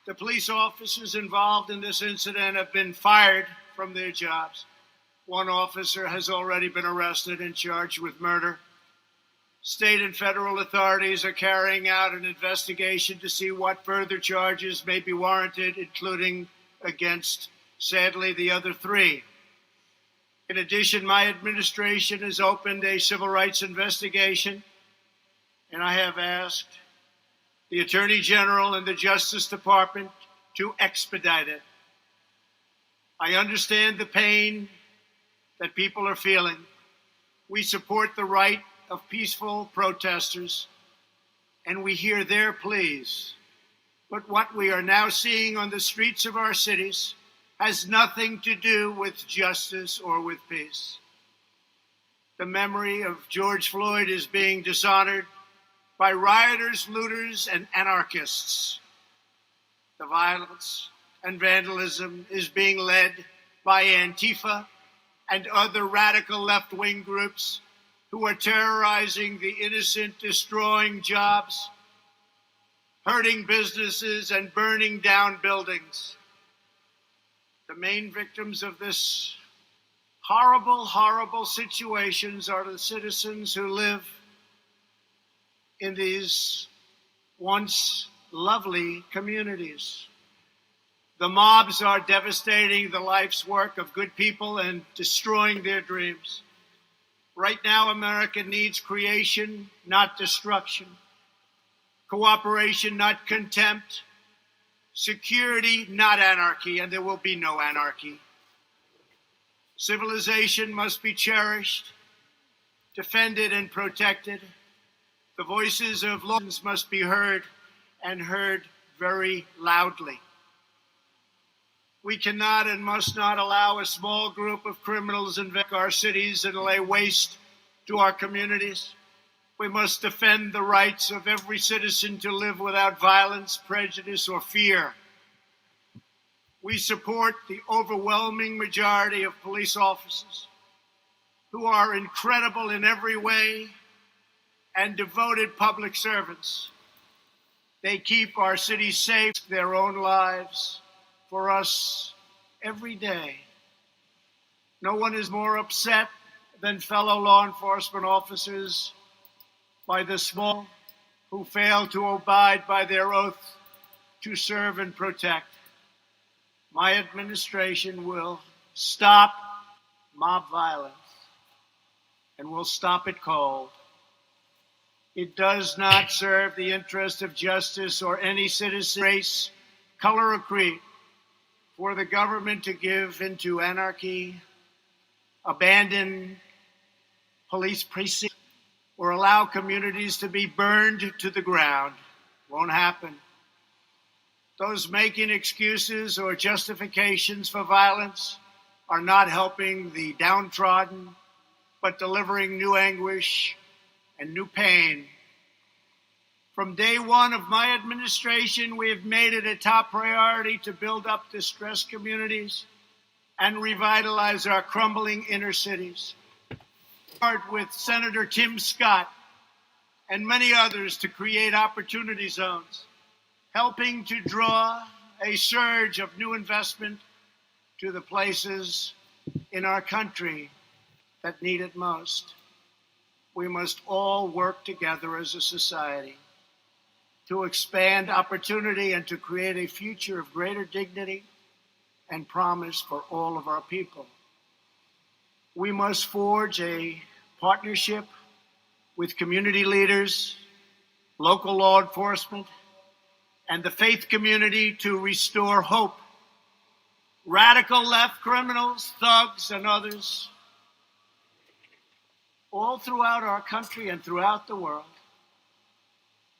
The police officers involved in this incident have been fired from their jobs. One officer has already been arrested and charged with murder. State and federal authorities are carrying out an investigation to see what further charges may be warranted, including against, sadly, the other three. In addition, my administration has opened a civil rights investigation, and I have asked the Attorney General and the Justice Department to expedite it. I understand the pain that people are feeling. We support the right of peaceful protesters, and we hear their pleas. But what we are now seeing on the streets of our cities has nothing to do with justice or with peace. The memory of George Floyd is being dishonored by rioters, looters, and anarchists. The violence and vandalism is being led by Antifa and other radical left-wing groups who are terrorizing the innocent, destroying jobs, hurting businesses, and burning down buildings. The main victims of this horrible, horrible situations are the citizens who live in these once lovely communities. The mobs are devastating the life's work of good people and destroying their dreams. Right now, America needs creation, not destruction. Cooperation, not contempt. Security, not anarchy, and there will be no anarchy. Civilization must be cherished, defended, and protected. The voices of laws must be heard, and heard very loudly. We cannot and must not allow a small group of criminals invade our cities and lay waste to our communities. We must defend the rights of every citizen to live without violence, prejudice, or fear. We support the overwhelming majority of police officers who are incredible in every way and devoted public servants. They keep our cities safe, their own lives, for us every day. No one is more upset than fellow law enforcement officers by the small who fail to abide by their oath to serve and protect. My administration will stop mob violence and will stop it cold. It does not serve the interest of justice or any citizen, race, color, or creed for the government to give into anarchy, abandon police precincts, or allow communities to be burned to the ground. Won't happen. Those making excuses or justifications for violence are not helping the downtrodden, but delivering new anguish and new pain. From day one of my administration, we have made it a top priority to build up distressed communities and revitalize our crumbling inner cities. With Senator Tim Scott and many others to create opportunity zones, helping to draw a surge of new investment to the places in our country that need it most. We must all work together as a society to expand opportunity and to create a future of greater dignity and promise for all of our people. We must forge a partnership with community leaders, local law enforcement, and the faith community to restore hope. Radical left criminals, thugs, and others, all throughout our country and throughout the world,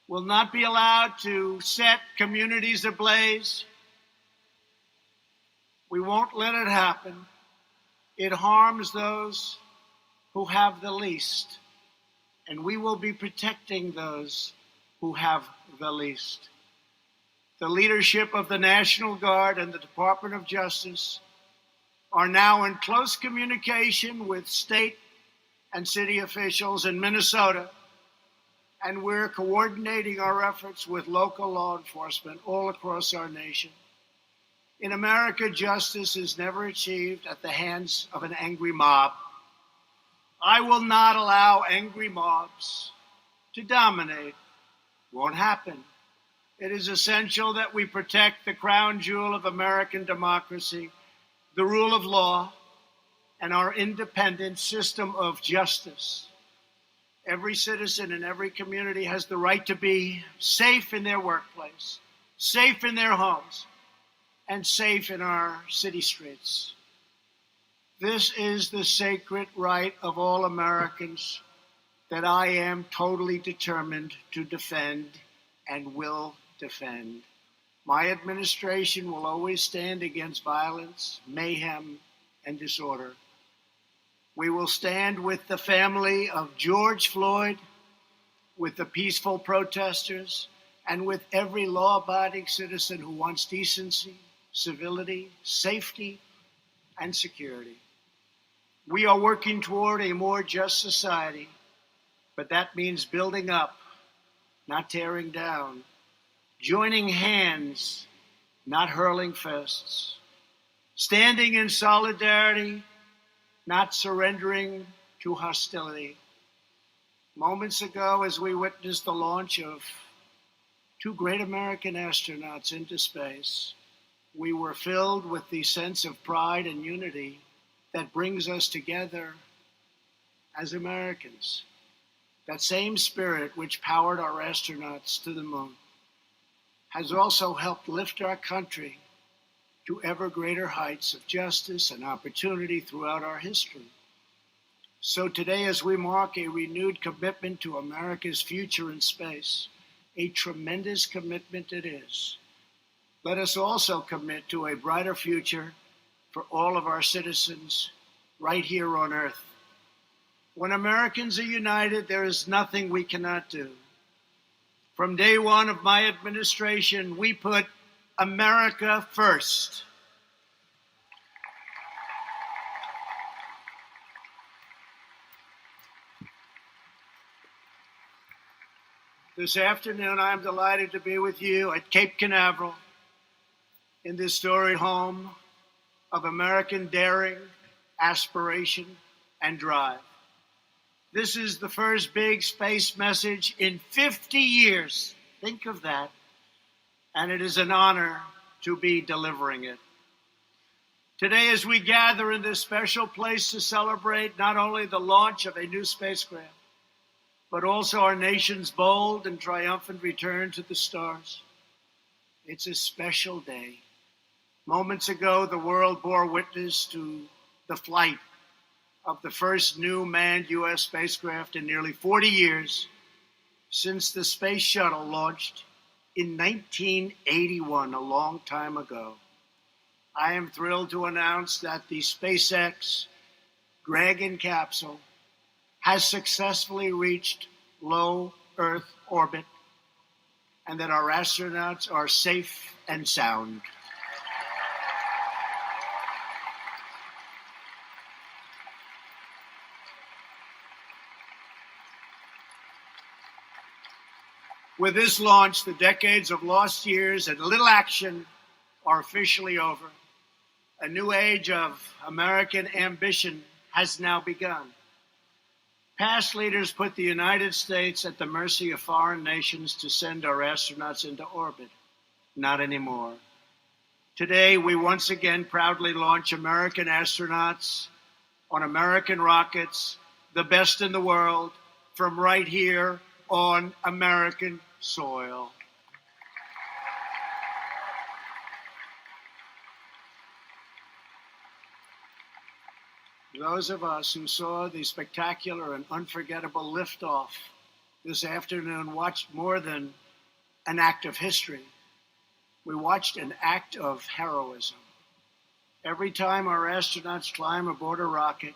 will not be allowed to set communities ablaze. We won't let it happen. It harms those who have the least, and we will be protecting those who have the least. The leadership of the National Guard and the Department of Justice are now in close communication with state and city officials in Minnesota, and we're coordinating our efforts with local law enforcement all across our nation. In America, justice is never achieved at the hands of an angry mob. I will not allow angry mobs to dominate. Won't happen. It is essential that we protect the crown jewel of American democracy, the rule of law, and our independent system of justice. Every citizen in every community has the right to be safe in their workplace, safe in their homes, and safe in our city streets. This is the sacred right of all Americans that I am totally determined to defend and will defend. My administration will always stand against violence, mayhem, and disorder. We will stand with the family of George Floyd, with the peaceful protesters, and with every law-abiding citizen who wants decency, civility, safety, and security. We are working toward a more just society, but that means building up, not tearing down, joining hands, not hurling fists, standing in solidarity, not surrendering to hostility. Moments ago, as we witnessed the launch of two great American astronauts into space, we were filled with the sense of pride and unity that brings us together as Americans. That same spirit which powered our astronauts to the moon has also helped lift our country to ever greater heights of justice and opportunity throughout our history. So today, as we mark a renewed commitment to America's future in space, a tremendous commitment it is, let us also commit to a brighter future for all of our citizens right here on Earth. When Americans are united, there is nothing we cannot do. From day one of my administration, we put America first. This afternoon, I'm delighted to be with you at Cape Canaveral in this storied home of American daring, aspiration, and drive. This is the first big space message in 50 years. Think of that. And it is an honor to be delivering it. Today, as we gather in this special place to celebrate not only the launch of a new spacecraft, but also our nation's bold and triumphant return to the stars, it's a special day. Moments ago, the world bore witness to the flight of the first new manned U.S. spacecraft in nearly 40 years since the space shuttle launched in 1981, a long time ago. I am thrilled to announce that the SpaceX Dragon capsule has successfully reached low Earth orbit and that our astronauts are safe and sound. With this launch, the decades of lost years and little action are officially over. A new age of American ambition has now begun. Past leaders put the United States at the mercy of foreign nations to send our astronauts into orbit. Not anymore. Today, we once again proudly launch American astronauts on American rockets, the best in the world, from right here on American soil. Those of us who saw the spectacular and unforgettable liftoff this afternoon watched more than an act of history. We watched an act of heroism. Every time our astronauts climb aboard a rocket,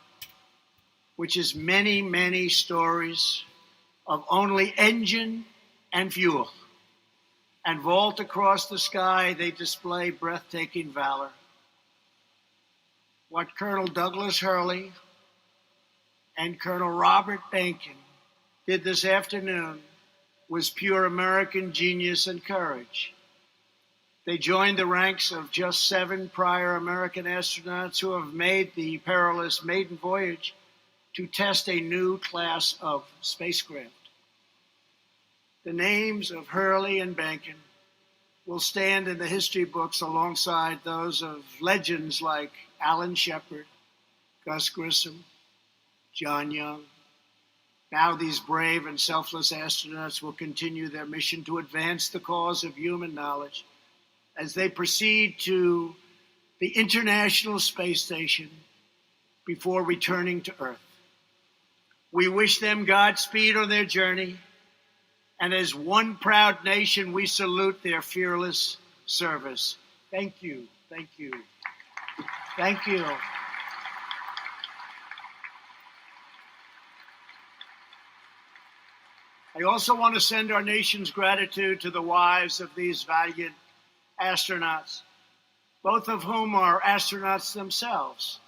which is many, many stories of only engine and fuel, and vault across the sky, they display breathtaking valor. What Colonel Douglas Hurley and Colonel Robert Benkin did this afternoon was pure American genius and courage. They joined the ranks of just 7 prior American astronauts who have made the perilous maiden voyage to test a new class of spacecraft. The names of Hurley and Benkin will stand in the history books alongside those of legends like Alan Shepard, Gus Grissom, John Young. Now these brave and selfless astronauts will continue their mission to advance the cause of human knowledge as they proceed to the International Space Station before returning to Earth. We wish them Godspeed on their journey, and as one proud nation, we salute their fearless service. Thank you, thank you. Thank you. I also want to send our nation's gratitude to the wives of these valiant astronauts, both of whom are astronauts themselves,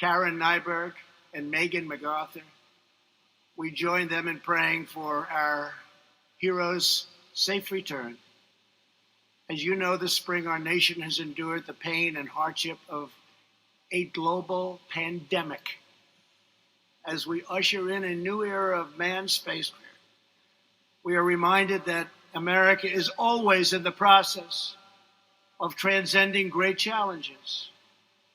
Karen Nyberg and Megan MacArthur. We join them in praying for our heroes' safe return. As you know, this spring our nation has endured the pain and hardship of a global pandemic. As we usher in a new era of manned spacecraft, we are reminded that America is always in the process of transcending great challenges.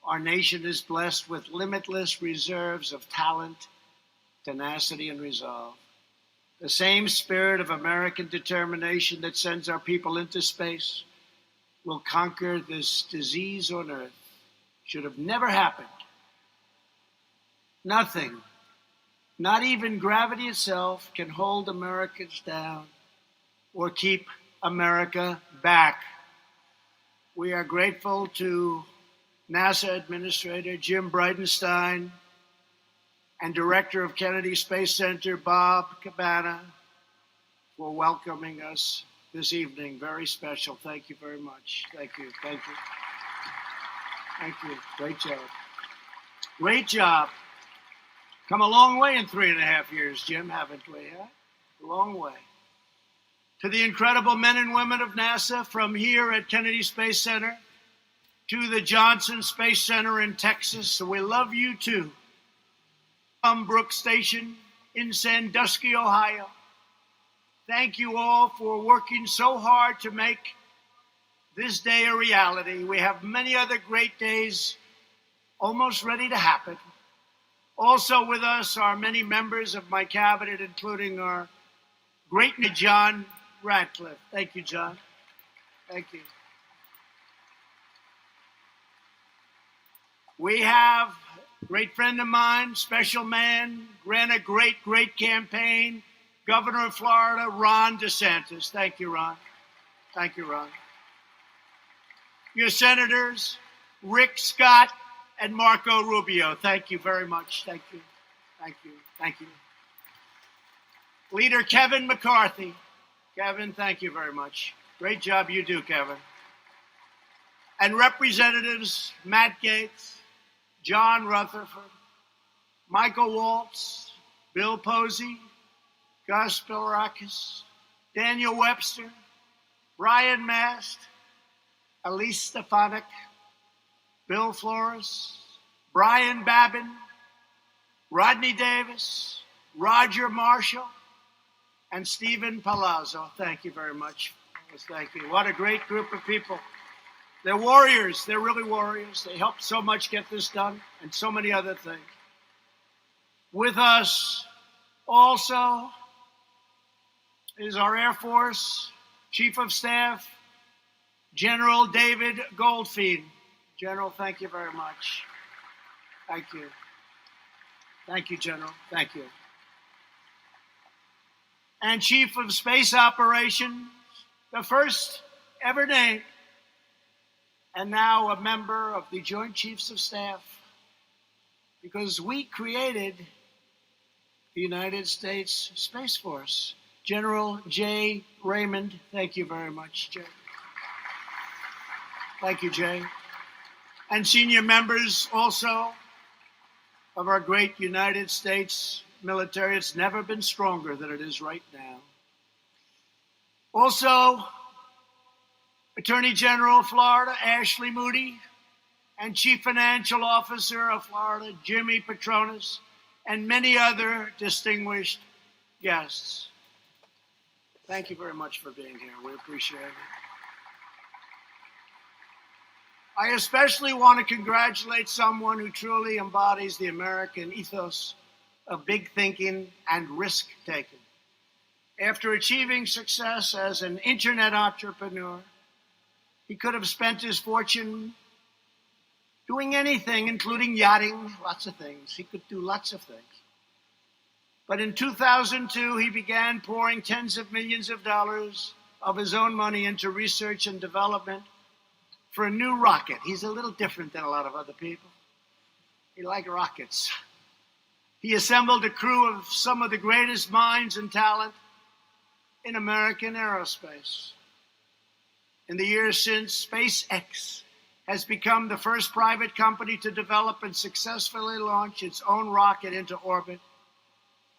Our nation is blessed with limitless reserves of talent, tenacity, and resolve. The same spirit of American determination that sends our people into space will conquer this disease on Earth. Should have never happened. Nothing, not even gravity itself, can hold Americans down or keep America back. We are grateful to NASA Administrator Jim Bridenstine and Director of Kennedy Space Center Bob Cabana for welcoming us this evening. Very special. Thank you very much. Thank you. Thank you. Thank you. Great job. Great job. Come a long way in 3.5 years, Jim, haven't we? Huh? A long way. To the incredible men and women of NASA from here at Kennedy Space Center to the Johnson Space Center in Texas, so we love you too. From Brooks Station in Sandusky, Ohio. Thank you all for working so hard to make this day a reality. We have many other great days almost ready to happen. Also with us are many members of my cabinet, including our great John Ratcliffe. Thank you, John. Thank you. We have a great friend of mine, special man, ran a great campaign, Governor of Florida, Ron DeSantis. Thank you, Ron. Thank you, Ron. Your senators, Rick Scott and Marco Rubio. Thank you very much. Thank you. Thank you. Thank you. Leader Kevin McCarthy. Kevin, thank you very much. Great job you do, Kevin. And Representatives Matt Gaetz, John Rutherford, Michael Waltz, Bill Posey, Gus Bilirakis, Daniel Webster, Brian Mast, Elise Stefanik, Bill Flores, Brian Babin, Rodney Davis, Roger Marshall, and Stephen Palazzo. Thank you very much. Yes, thank you. What a great group of people. They're warriors. They're really warriors. They helped so much get this done and so many other things. With us also is our Air Force Chief of Staff, General David Goldfein. General, thank you very much. Thank you. Thank you, General. Thank you. And Chief of Space Operations, the first ever named, and now a member of the Joint Chiefs of Staff, because we created the United States Space Force. General Jay Raymond, thank you very much, Jay. Thank you, Jay. And senior members also of our great United States military. It's never been stronger than it is right now. Also, Attorney General of Florida, Ashley Moody, and Chief Financial Officer of Florida, Jimmy Petronas, and many other distinguished guests. Thank you very much for being here. We appreciate it. I especially want to congratulate someone who truly embodies the American ethos of big thinking and risk taking. After achieving success as an internet entrepreneur, he could have spent his fortune doing anything, including yachting, lots of things. He could do lots of things. But in 2002, he began pouring tens of millions of dollars of his own money into research and development for a new rocket. He's a little different than a lot of other people. He likes rockets. He assembled a crew of some of the greatest minds and talent in American aerospace. In the years since, SpaceX has become the first private company to develop and successfully launch its own rocket into orbit,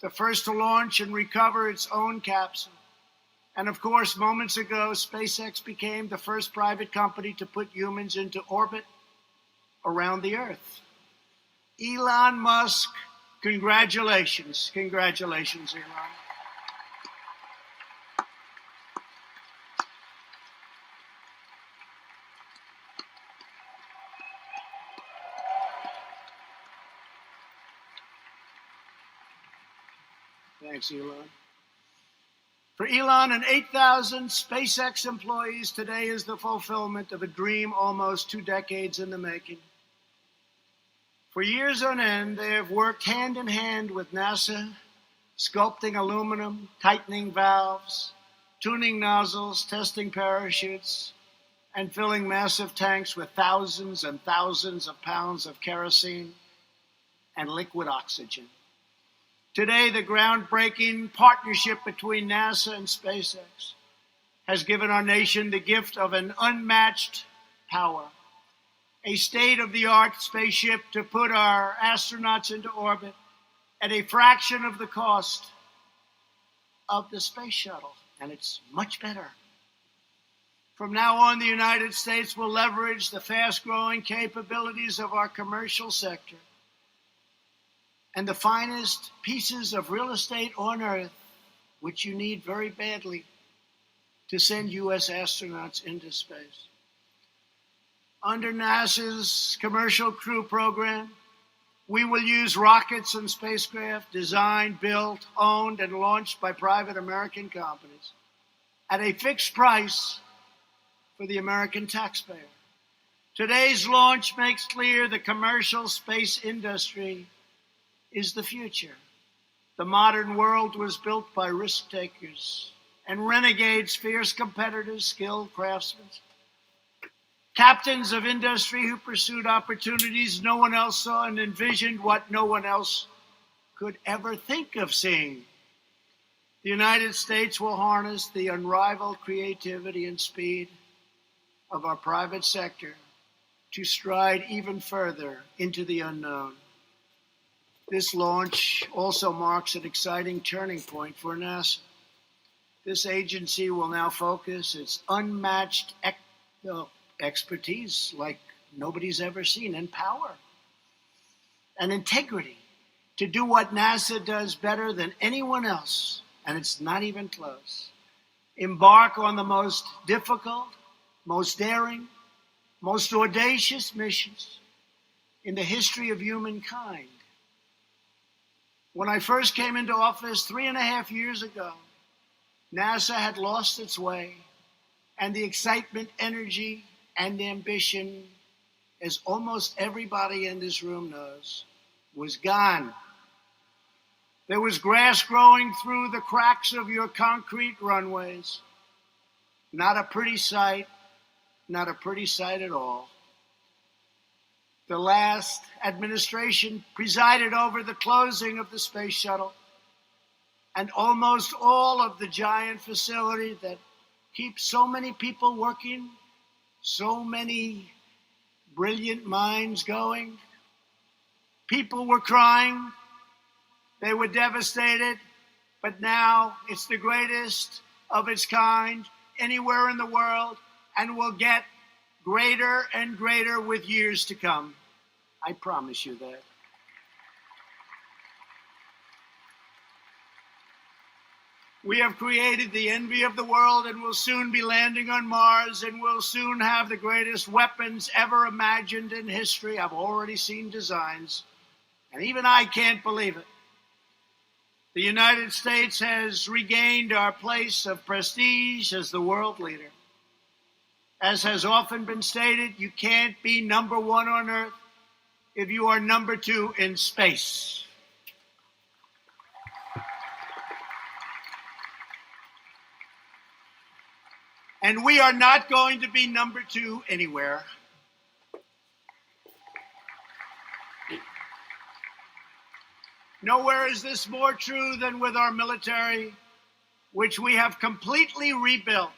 the first to launch and recover its own capsule. And of course, moments ago, SpaceX became the first private company to put humans into orbit around the Earth. Elon Musk, congratulations. Congratulations, Elon. Thanks, Elon. For Elon and 8,000 SpaceX employees, today is the fulfillment of a dream almost 2 decades in the making. For years on end, they have worked hand in hand with NASA, sculpting aluminum, tightening valves, tuning nozzles, testing parachutes, and filling massive tanks with thousands and thousands of pounds of kerosene and liquid oxygen. Today, the groundbreaking partnership between NASA and SpaceX has given our nation the gift of an unmatched power, a state-of-the-art spaceship to put our astronauts into orbit at a fraction of the cost of the space shuttle, and it's much better. From now on, the United States will leverage the fast-growing capabilities of our commercial sector and the finest pieces of real estate on Earth, which you need very badly to send U.S. astronauts into space. Under NASA's Commercial Crew Program, we will use rockets and spacecraft designed, built, owned, and launched by private American companies at a fixed price for the American taxpayer. Today's launch makes clear the commercial space industry is the future. The modern world was built by risk takers and renegades, fierce competitors, skilled craftsmen, captains of industry who pursued opportunities no one else saw and envisioned what no one else could ever think of seeing. The United States will harness the unrivaled creativity and speed of our private sector to stride even further into the unknown. This launch also marks an exciting turning point for NASA. This agency will now focus its unmatched expertise like nobody's ever seen, and power and integrity to do what NASA does better than anyone else, and it's not even close. Embark on the most difficult, most daring, most audacious missions in the history of humankind. When I first came into office 3.5 years ago, NASA had lost its way, and the excitement, energy, and ambition, as almost everybody in this room knows, was gone. There was grass growing through the cracks of your concrete runways. Not a pretty sight, not a pretty sight at all. The last administration presided over the closing of the space shuttle, and almost all of the giant facility that keeps so many people working, so many brilliant minds going. People were crying, they were devastated, but now it's the greatest of its kind anywhere in the world, and will get greater and greater with years to come. I promise you that. We have created the envy of the world, and will soon be landing on Mars, and will soon have the greatest weapons ever imagined in history. I've already seen designs, and even I can't believe it. The United States has regained our place of prestige as the world leader. As has often been stated, you can't be number one on Earth if you are number two in space. And we are not going to be number two anywhere. Nowhere is this more true than with our military, which we have completely rebuilt.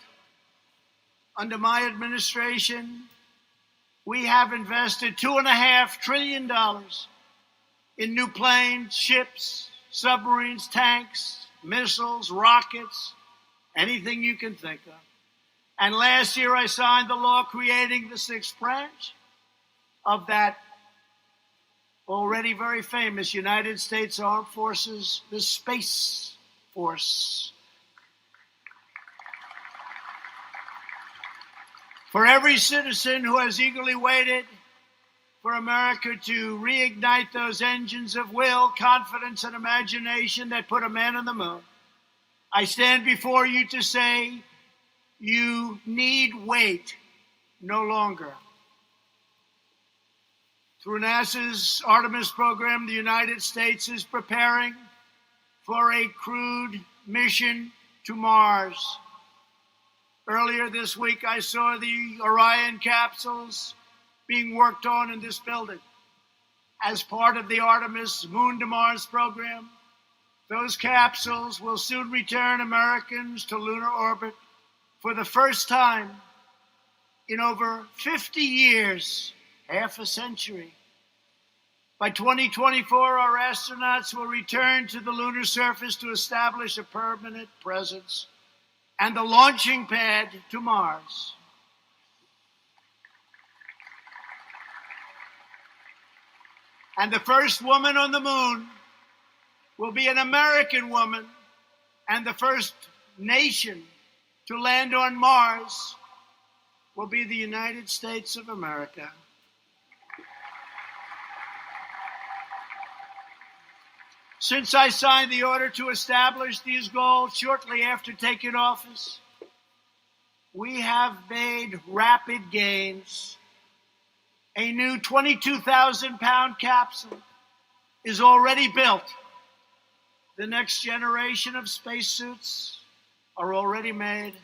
Under my administration, we have invested $2.5 trillion in new planes, ships, submarines, tanks, missiles, rockets, anything you can think of. And last year I signed the law creating the sixth branch of that already very famous United States Armed Forces, the Space Force. For every citizen who has eagerly waited for America to reignite those engines of will, confidence, and imagination that put a man on the moon, I stand before you to say, you need wait no longer. Through NASA's Artemis program, the United States is preparing for a crewed mission to Mars. Earlier this week, I saw the Orion capsules being worked on in this building. As part of the Artemis Moon to Mars program, those capsules will soon return Americans to lunar orbit for the first time in over 50 years, half a century. By 2024, our astronauts will return to the lunar surface to establish a permanent presence and the launching pad to Mars. And the first woman on the moon will be an American woman, and the first nation to land on Mars will be the United States of America. Since I signed the order to establish these goals shortly after taking office, we have made rapid gains. A new 22,000-pound capsule is already built. The next generation of spacesuits are already made.